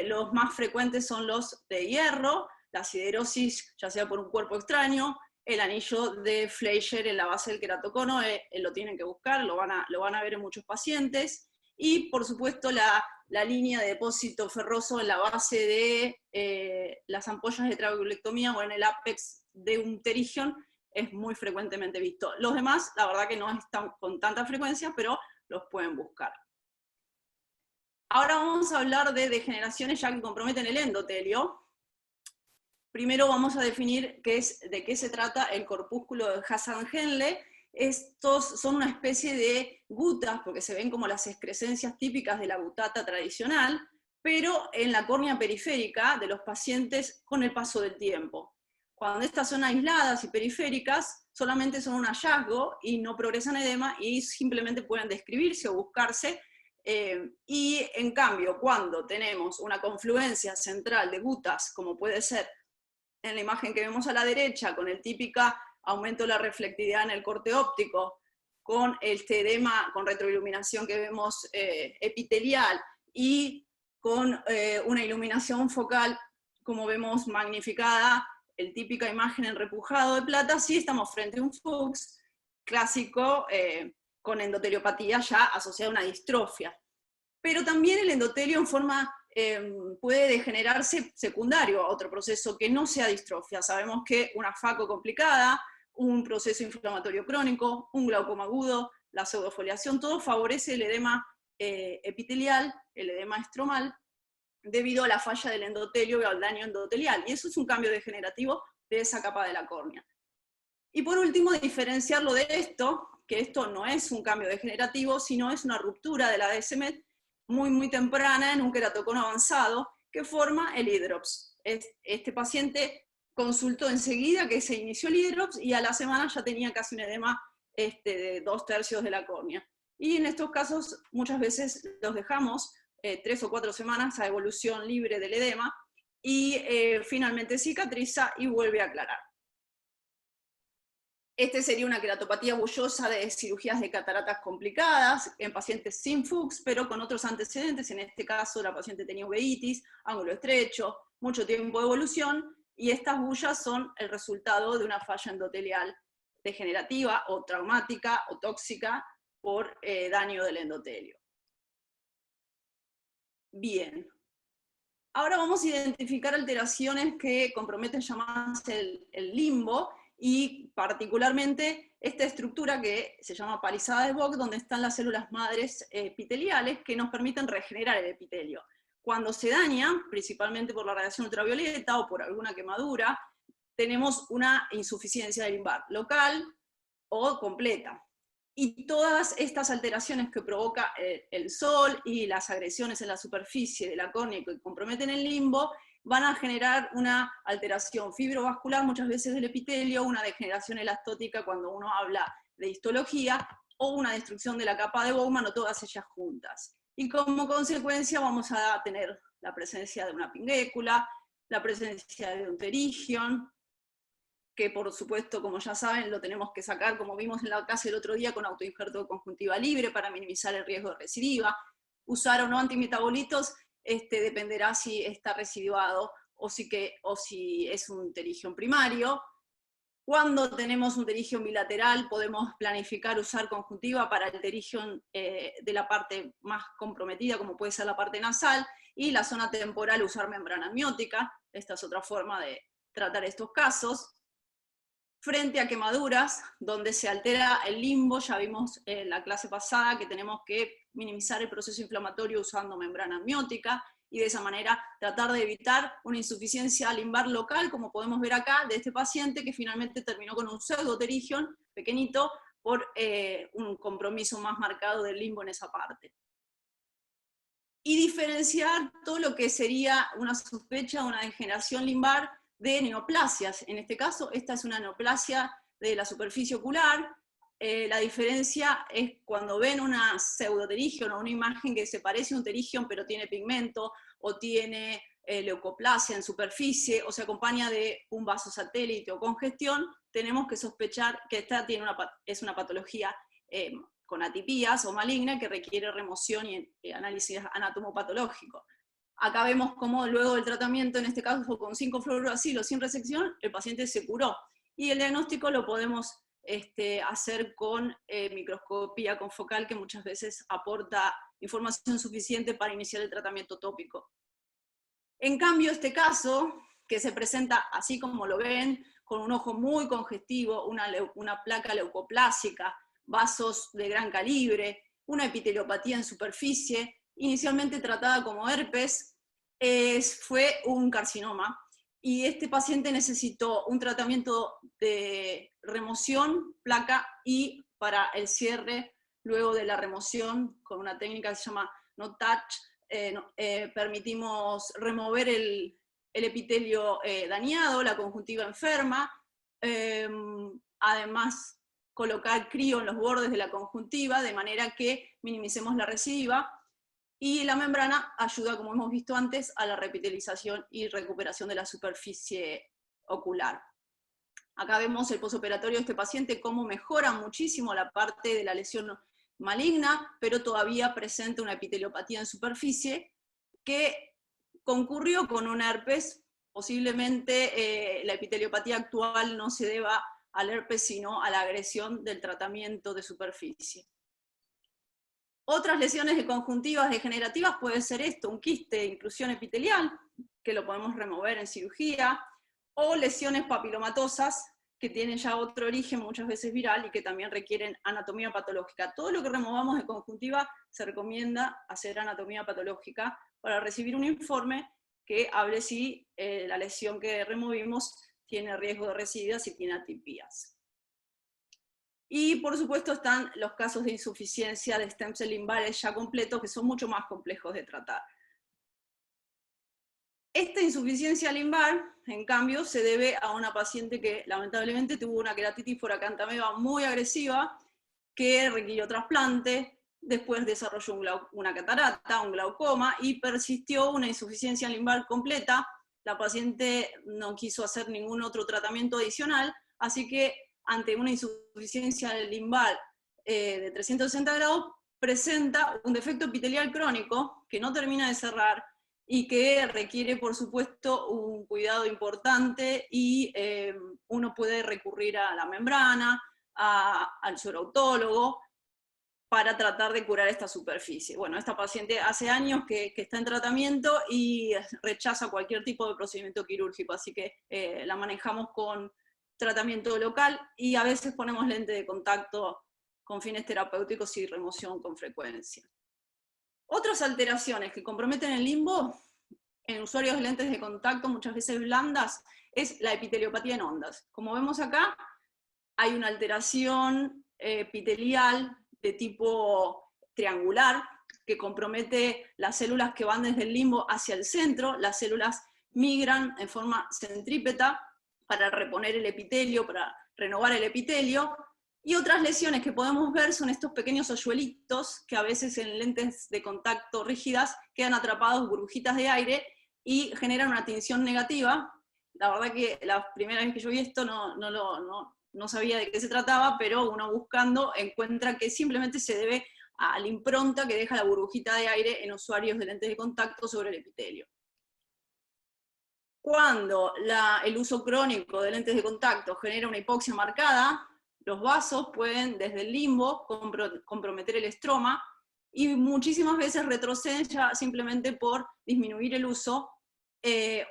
Los más frecuentes son los de hierro, la siderosis, ya sea por un cuerpo extraño, el anillo de Fleischer en la base del queratocono, lo tienen que buscar, lo van a ver en muchos pacientes, y por supuesto la línea de depósito ferroso en la base de las ampollas de trabeculectomía o en el apex de un pterigion es muy frecuentemente visto. Los demás, la verdad que no están con tanta frecuencia, pero los pueden buscar. Ahora vamos a hablar de degeneraciones ya que comprometen el endotelio. Primero vamos a definir de qué se trata el corpúsculo de Hassan-Henle. Estos son una especie de gutas, porque se ven como las excrescencias típicas de la gutata tradicional, pero en la córnea periférica de los pacientes con el paso del tiempo. Cuando estas son aisladas y periféricas, solamente son un hallazgo y no progresan a edema y simplemente pueden describirse o buscarse. Y en cambio, cuando tenemos una confluencia central de gutas, como puede ser en la imagen que vemos a la derecha, con el típico aumento de la reflectividad en el corte óptico, con este edema con retroiluminación que vemos epitelial, y con una iluminación focal, como vemos magnificada, el típica imagen en repujado de plata, sí estamos frente a un Fuchs clásico con endoteliopatía ya asociada a una distrofia. Pero también el endotelio en forma puede degenerarse secundario a otro proceso que no sea distrofia. Sabemos que una FACO complicada, un proceso inflamatorio crónico, un glaucoma agudo, la pseudofoliación, todo favorece el edema epitelial, el edema estromal, debido a la falla del endotelio y al daño endotelial. Y eso es un cambio degenerativo de esa capa de la córnea. Y por último, diferenciarlo de esto, que esto no es un cambio degenerativo, sino es una ruptura de la DSMET muy temprana en un queratocono avanzado que forma el hidrops. Este paciente consultó enseguida que se inició el hidrops y a la semana ya tenía casi un edema de 2/3 de la córnea. Y en estos casos muchas veces los dejamos 3 o 4 semanas a evolución libre del edema y finalmente cicatriza y vuelve a aclarar. Este sería una queratopatía bullosa de cirugías de cataratas complicadas, en pacientes sin Fuchs, pero con otros antecedentes. En este caso la paciente tenía uveitis, ángulo estrecho, mucho tiempo de evolución, y estas bullas son el resultado de una falla endotelial degenerativa o traumática o tóxica por daño del endotelio. Bien. Ahora vamos a identificar alteraciones que comprometen llamarse el limbo, y particularmente esta estructura que se llama palizada de Vogt, donde están las células madres epiteliales que nos permiten regenerar el epitelio. Cuando se daña, principalmente por la radiación ultravioleta o por alguna quemadura, tenemos una insuficiencia del limbar local o completa. Y todas estas alteraciones que provoca el sol y las agresiones en la superficie de la córnea que comprometen el limbo, van a generar una alteración fibrovascular muchas veces del epitelio, una degeneración elastótica cuando uno habla de histología, o una destrucción de la capa de Bowman, o todas ellas juntas. Y como consecuencia vamos a tener la presencia de una pinguécula, la presencia de un pterigion, que por supuesto, como ya saben, lo tenemos que sacar, como vimos en la clase el otro día, con autoinjerto de conjuntiva libre para minimizar el riesgo de recidiva. Usar o no antimetabolitos dependerá si está residuado o si es un pterigion primario. Cuando tenemos un pterigion bilateral, podemos planificar usar conjuntiva para el pterigion de la parte más comprometida, como puede ser la parte nasal, y la zona temporal usar membrana amniótica. Esta es otra forma de tratar estos casos. Frente a quemaduras, donde se altera el limbo, ya vimos en la clase pasada que tenemos que minimizar el proceso inflamatorio usando membrana amniótica, y de esa manera tratar de evitar una insuficiencia limbar local, como podemos ver acá, de este paciente que finalmente terminó con un pseudopterigion pequeñito por un compromiso más marcado del limbo en esa parte. Y diferenciar todo lo que sería una sospecha de una degeneración limbar de neoplasias. En este caso, esta es una neoplasia de la superficie ocular. La diferencia es cuando ven una pseudopterigion o una imagen que se parece a un pterigion pero tiene pigmento, o tiene leucoplasia en superficie, o se acompaña de un vaso satélite o congestión, tenemos que sospechar que esta es una patología con atipías o maligna que requiere remoción y análisis anatomopatológico. Acá vemos cómo luego del tratamiento, en este caso con 5-fluorouracilo sin resección, el paciente se curó. Y el diagnóstico lo podemos hacer con microscopía confocal, que muchas veces aporta información suficiente para iniciar el tratamiento tópico. En cambio, este caso, que se presenta así como lo ven, con un ojo muy congestivo, una placa leucoplásica, vasos de gran calibre, una epiteliopatía en superficie, inicialmente tratada como herpes, fue un carcinoma, y este paciente necesitó un tratamiento de remoción, placa, y para el cierre, luego de la remoción, con una técnica que se llama no touch, permitimos remover el epitelio dañado, la conjuntiva enferma, además colocar crío en los bordes de la conjuntiva, de manera que minimicemos la recidiva, y la membrana ayuda, como hemos visto antes, a la repitelización y recuperación de la superficie ocular. Acá vemos el posoperatorio de este paciente, cómo mejora muchísimo la parte de la lesión maligna, pero todavía presenta una epiteliopatía en superficie, que concurrió con un herpes. Posiblemente la epiteliopatía actual no se deba al herpes, sino a la agresión del tratamiento de superficie. Otras lesiones de conjuntivas degenerativas puede ser esto, un quiste de inclusión epitelial, que lo podemos remover en cirugía, o lesiones papilomatosas, que tienen ya otro origen, muchas veces viral, y que también requieren anatomía patológica. Todo lo que removamos de conjuntiva se recomienda hacer anatomía patológica para recibir un informe que hable si la lesión que removimos tiene riesgo de recidiva, si tiene atipías. Y por supuesto están los casos de insuficiencia de stem cell limbares ya completos, que son mucho más complejos de tratar. Esta insuficiencia limbar, en cambio, se debe a una paciente que lamentablemente tuvo una queratitis por acantameba muy agresiva, que requirió trasplante, después desarrolló una catarata, un glaucoma, y persistió una insuficiencia limbar completa. La paciente no quiso hacer ningún otro tratamiento adicional, así que ante una insuficiencia limbar de 360 grados, presenta un defecto epitelial crónico que no termina de cerrar y que requiere, por supuesto, un cuidado importante, y uno puede recurrir a la membrana, al suerautólogo, para tratar de curar esta superficie. Bueno, esta paciente hace años que está en tratamiento y rechaza cualquier tipo de procedimiento quirúrgico, así que la manejamos con tratamiento local, y a veces ponemos lente de contacto con fines terapéuticos y remoción con frecuencia. Otras alteraciones que comprometen el limbo en usuarios de lentes de contacto, muchas veces blandas, es la epiteliopatía en ondas. Como vemos acá, hay una alteración epitelial de tipo triangular, que compromete las células que van desde el limbo hacia el centro. Las células migran en forma centrípeta para reponer el epitelio, para renovar el epitelio. Y otras lesiones que podemos ver son estos pequeños hoyuelitos, que a veces en lentes de contacto rígidas quedan atrapados, burbujitas de aire, y generan una tinción negativa. La verdad que la primera vez que yo vi esto no sabía de qué se trataba, pero uno buscando encuentra que simplemente se debe a la impronta que deja la burbujita de aire en usuarios de lentes de contacto sobre el epitelio. Cuando el uso crónico de lentes de contacto genera una hipoxia marcada, los vasos pueden desde el limbo comprometer el estroma, y muchísimas veces retroceden ya simplemente por disminuir el uso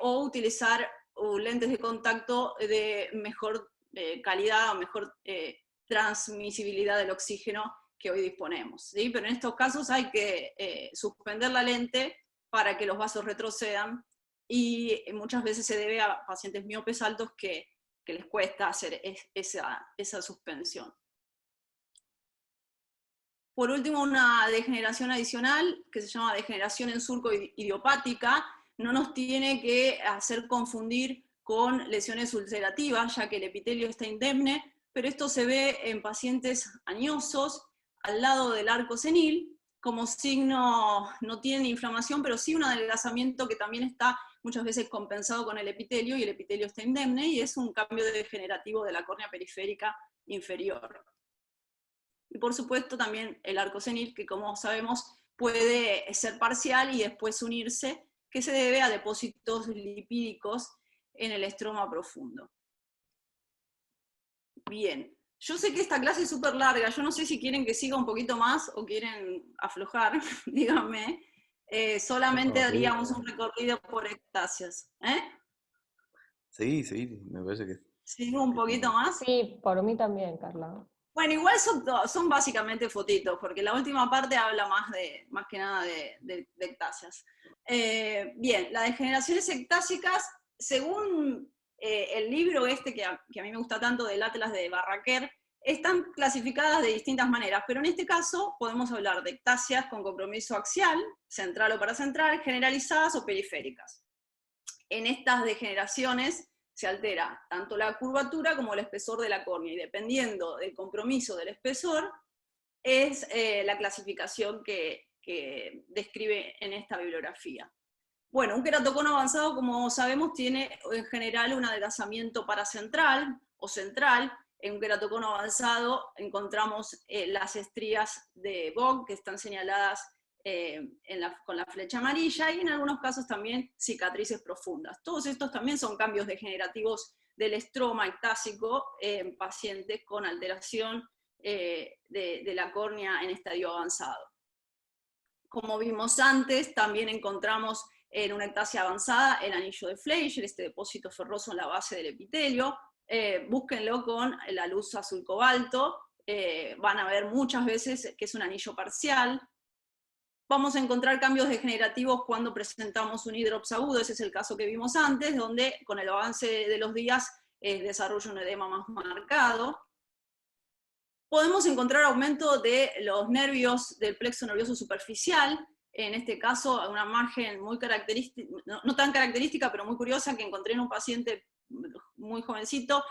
o utilizar lentes de contacto de mejor calidad o mejor transmisibilidad del oxígeno que hoy disponemos, ¿sí? Pero en estos casos hay que suspender la lente para que los vasos retrocedan, y muchas veces se debe a pacientes miopes altos que les cuesta hacer esa suspensión. Por último, una degeneración adicional, que se llama degeneración en surco idiopática, no nos tiene que hacer confundir con lesiones ulcerativas, ya que el epitelio está indemne, pero esto se ve en pacientes añosos, al lado del arco senil. Como signo no tiene inflamación, pero sí un adelgazamiento que también está muchas veces compensado con el epitelio, y el epitelio está indemne, y es un cambio degenerativo de la córnea periférica inferior. Y por supuesto también el arco senil, que como sabemos puede ser parcial y después unirse, que se debe a depósitos lipídicos en el estroma profundo. Bien, yo sé que esta clase es súper larga, yo no sé si quieren que siga un poquito más o quieren aflojar, díganme. Solamente haríamos un recorrido por ectasias. Sí, me parece que... ¿Sigo un poquito más? Sí, por mí también, Carla. Bueno, igual son básicamente fotitos, porque la última parte habla más que nada de ectasias. Bien, las degeneraciones ectásicas, según el libro que a mí me gusta tanto, del Atlas de Barraquer, están clasificadas de distintas maneras, pero en este caso podemos hablar de ectasias con compromiso axial, central o paracentral, generalizadas o periféricas. En estas degeneraciones se altera tanto la curvatura como el espesor de la córnea, y dependiendo del compromiso del espesor, es la clasificación que describe en esta bibliografía. Bueno, un queratocono avanzado, como sabemos, tiene en general un adelgazamiento paracentral o central. En un queratocono avanzado encontramos las estrías de Vogt, que están señaladas con la flecha amarilla, y en algunos casos también cicatrices profundas. Todos estos también son cambios degenerativos del estroma ectásico en pacientes con alteración de la córnea en estadio avanzado. Como vimos antes, también encontramos en una ectasia avanzada el anillo de Fleischer, este depósito ferroso en la base del epitelio. Búsquenlo con la luz azul cobalto, van a ver muchas veces que es un anillo parcial. Vamos a encontrar cambios degenerativos cuando presentamos un hidrops agudo, ese es el caso que vimos antes, donde con el avance de los días desarrolla un edema más marcado. Podemos encontrar aumento de los nervios del plexo nervioso superficial, en este caso una margen muy característica, no tan característica, pero muy curiosa, que encontré en un paciente muy jovencito,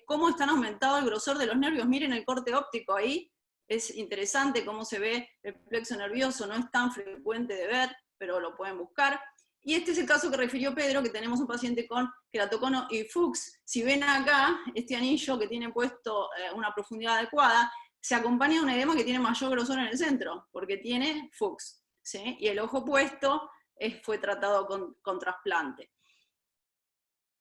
cómo están aumentado el grosor de los nervios. Miren el corte óptico ahí, es interesante cómo se ve el plexo nervioso, no es tan frecuente de ver, pero lo pueden buscar. Y este es el caso que refirió Pedro, que tenemos un paciente con queratocono y Fuchs. Si ven acá, este anillo que tiene puesto una profundidad adecuada, se acompaña de un edema que tiene mayor grosor en el centro, porque tiene Fuchs, ¿sí? Y el ojo puesto fue tratado con trasplante.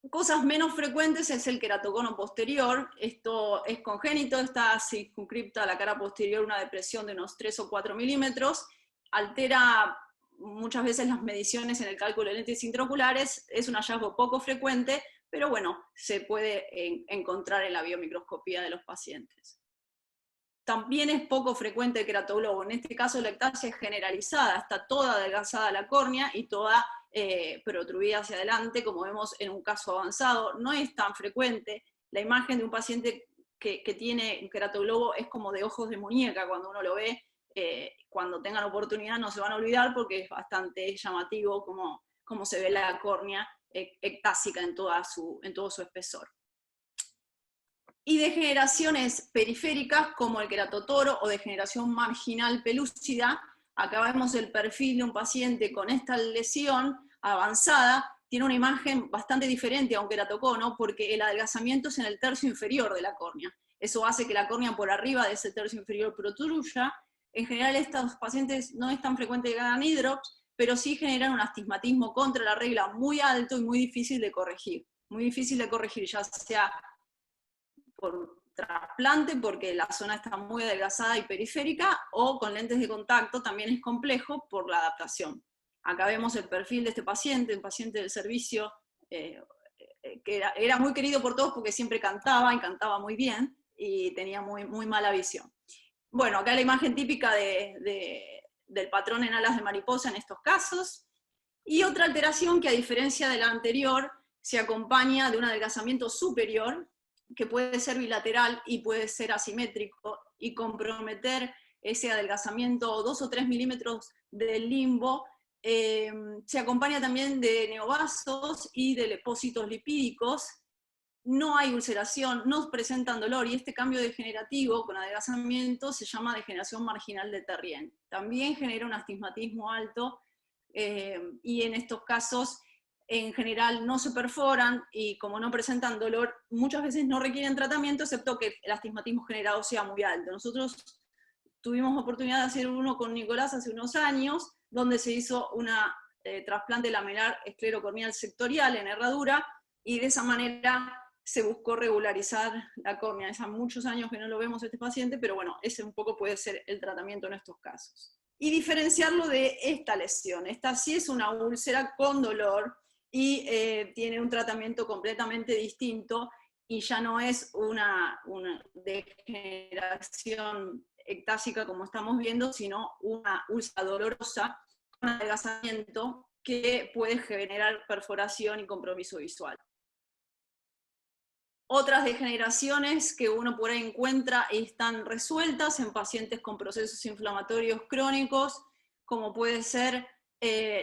Cosas menos frecuentes es el queratocono posterior. Esto es congénito, está circunscripta a la cara posterior una depresión de unos 3 o 4 milímetros, altera muchas veces las mediciones en el cálculo de lentes intraoculares, es un hallazgo poco frecuente, pero bueno, se puede encontrar en la biomicroscopía de los pacientes. También es poco frecuente el queratoglobo, en este caso la ectasia es generalizada, está toda adelgazada la córnea y toda protruida hacia adelante, como vemos en un caso avanzado. No es tan frecuente, la imagen de un paciente que tiene un queratoglobo es como de ojos de muñeca, cuando uno lo ve, cuando tengan oportunidad no se van a olvidar porque es bastante llamativo cómo se ve la córnea ectásica en todo su espesor. Y degeneraciones periféricas como el queratotoro o degeneración marginal pelúcida. Acá vemos el perfil de un paciente con esta lesión avanzada, tiene una imagen bastante diferente a un queratocono porque el adelgazamiento es en el tercio inferior de la córnea. Eso hace que la córnea por arriba de ese tercio inferior protruya. En general estos pacientes no es tan frecuente que hagan hidrops, pero sí generan un astigmatismo contra la regla muy alto y muy difícil de corregir. Muy difícil de corregir, ya sea por trasplante, porque la zona está muy adelgazada y periférica, o con lentes de contacto también es complejo por la adaptación. Acá vemos el perfil de este paciente, un paciente del servicio, que era muy querido por todos porque siempre cantaba, y cantaba muy bien, y tenía muy mala visión. Bueno, acá la imagen típica del patrón en alas de mariposa en estos casos, y otra alteración que a diferencia de la anterior, se acompaña de un adelgazamiento superior, que puede ser bilateral y puede ser asimétrico, y comprometer ese adelgazamiento 2 o 3 milímetros del limbo. Se acompaña también de neovasos y de depósitos lipídicos. No hay ulceración, no presentan dolor, y este cambio degenerativo con adelgazamiento se llama degeneración marginal de Terrien. También genera un astigmatismo alto, y en estos casos en general no se perforan, y como no presentan dolor, muchas veces no requieren tratamiento, excepto que el astigmatismo generado sea muy alto. Nosotros tuvimos oportunidad de hacer uno con Nicolás hace unos años, donde se hizo una trasplante lamelar esclerocorneal sectorial en herradura, y de esa manera se buscó regularizar la córnea. Hace muchos años que no lo vemos este paciente, pero bueno, ese un poco puede ser el tratamiento en estos casos. Y diferenciarlo de esta lesión. Esta sí es una úlcera con dolor, y tiene un tratamiento completamente distinto, y ya no es una degeneración ectásica como estamos viendo, sino una úlcera dolorosa con adelgazamiento que puede generar perforación y compromiso visual. Otras degeneraciones que uno por ahí encuentra están resueltas en pacientes con procesos inflamatorios crónicos, como puede ser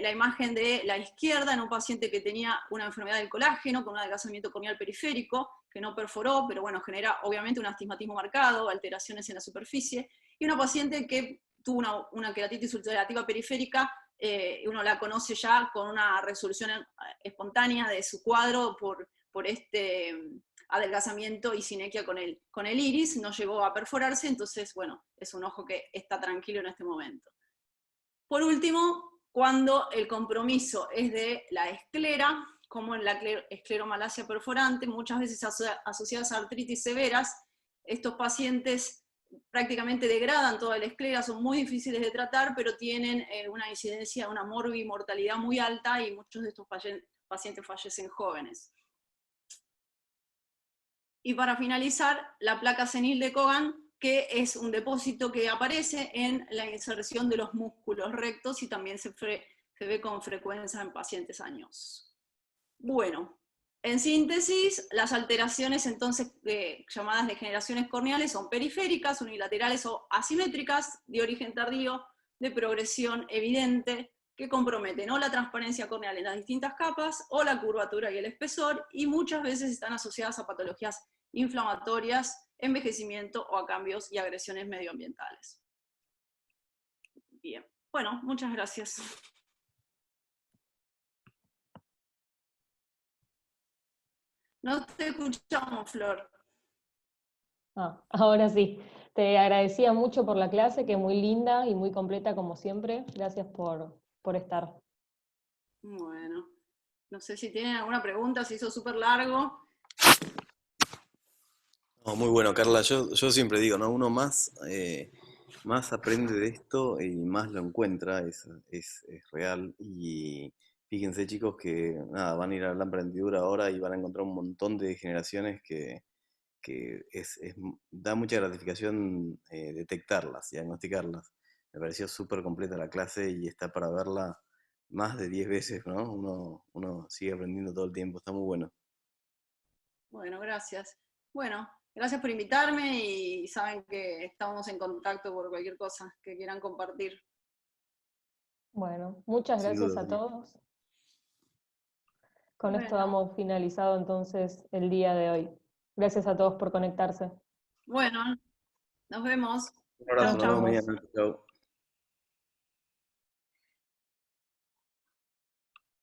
la imagen de la izquierda en un paciente que tenía una enfermedad del colágeno con un adelgazamiento corneal periférico, que no perforó, pero bueno, genera obviamente un astigmatismo marcado, alteraciones en la superficie, y una paciente que tuvo una queratitis ulcerativa periférica, uno la conoce ya con una resolución espontánea de su cuadro por este adelgazamiento y sinequia con el iris, no llegó a perforarse, entonces bueno, es un ojo que está tranquilo en este momento. Por último, cuando el compromiso es de la esclera, como en la escleromalacia perforante, muchas veces asociadas a artritis severas, estos pacientes prácticamente degradan toda la esclera, son muy difíciles de tratar, pero tienen una incidencia, una morbimortalidad muy alta y muchos de estos pacientes fallecen jóvenes. Y para finalizar, la placa senil de Cogan, que es un depósito que aparece en la inserción de los músculos rectos y también se ve con frecuencia en pacientes añosos. Bueno, en síntesis, las alteraciones entonces llamadas degeneraciones corneales son periféricas, unilaterales o asimétricas, de origen tardío, de progresión evidente, que comprometen o la transparencia corneal en las distintas capas, o la curvatura y el espesor, y muchas veces están asociadas a patologías inflamatorias, envejecimiento o a cambios y agresiones medioambientales. Bien, bueno, muchas gracias. No te escuchamos, Flor. Ahora sí. Te agradecía mucho por la clase, que muy linda y muy completa como siempre. Gracias por estar. Bueno, no sé si tienen alguna pregunta, se hizo súper largo. No, muy bueno, Carla. Yo siempre digo, ¿no? Uno más aprende de esto y más lo encuentra, es real. Y fíjense, chicos, que nada, van a ir a la emprendedura ahora y van a encontrar un montón de generaciones que da mucha gratificación detectarlas, diagnosticarlas. Me pareció súper completa la clase y está para verla más de 10 veces, ¿no? Uno sigue aprendiendo todo el tiempo, está muy bueno. Bueno, gracias. Bueno, gracias por invitarme y saben que estamos en contacto por cualquier cosa que quieran compartir. Bueno, muchas Sin gracias duda. a todos. Con esto Bueno. damos finalizado entonces el día de hoy. Gracias a todos por conectarse. Bueno, nos vemos. Un abrazo, Chau, nos vemos chau. mañana. Chau.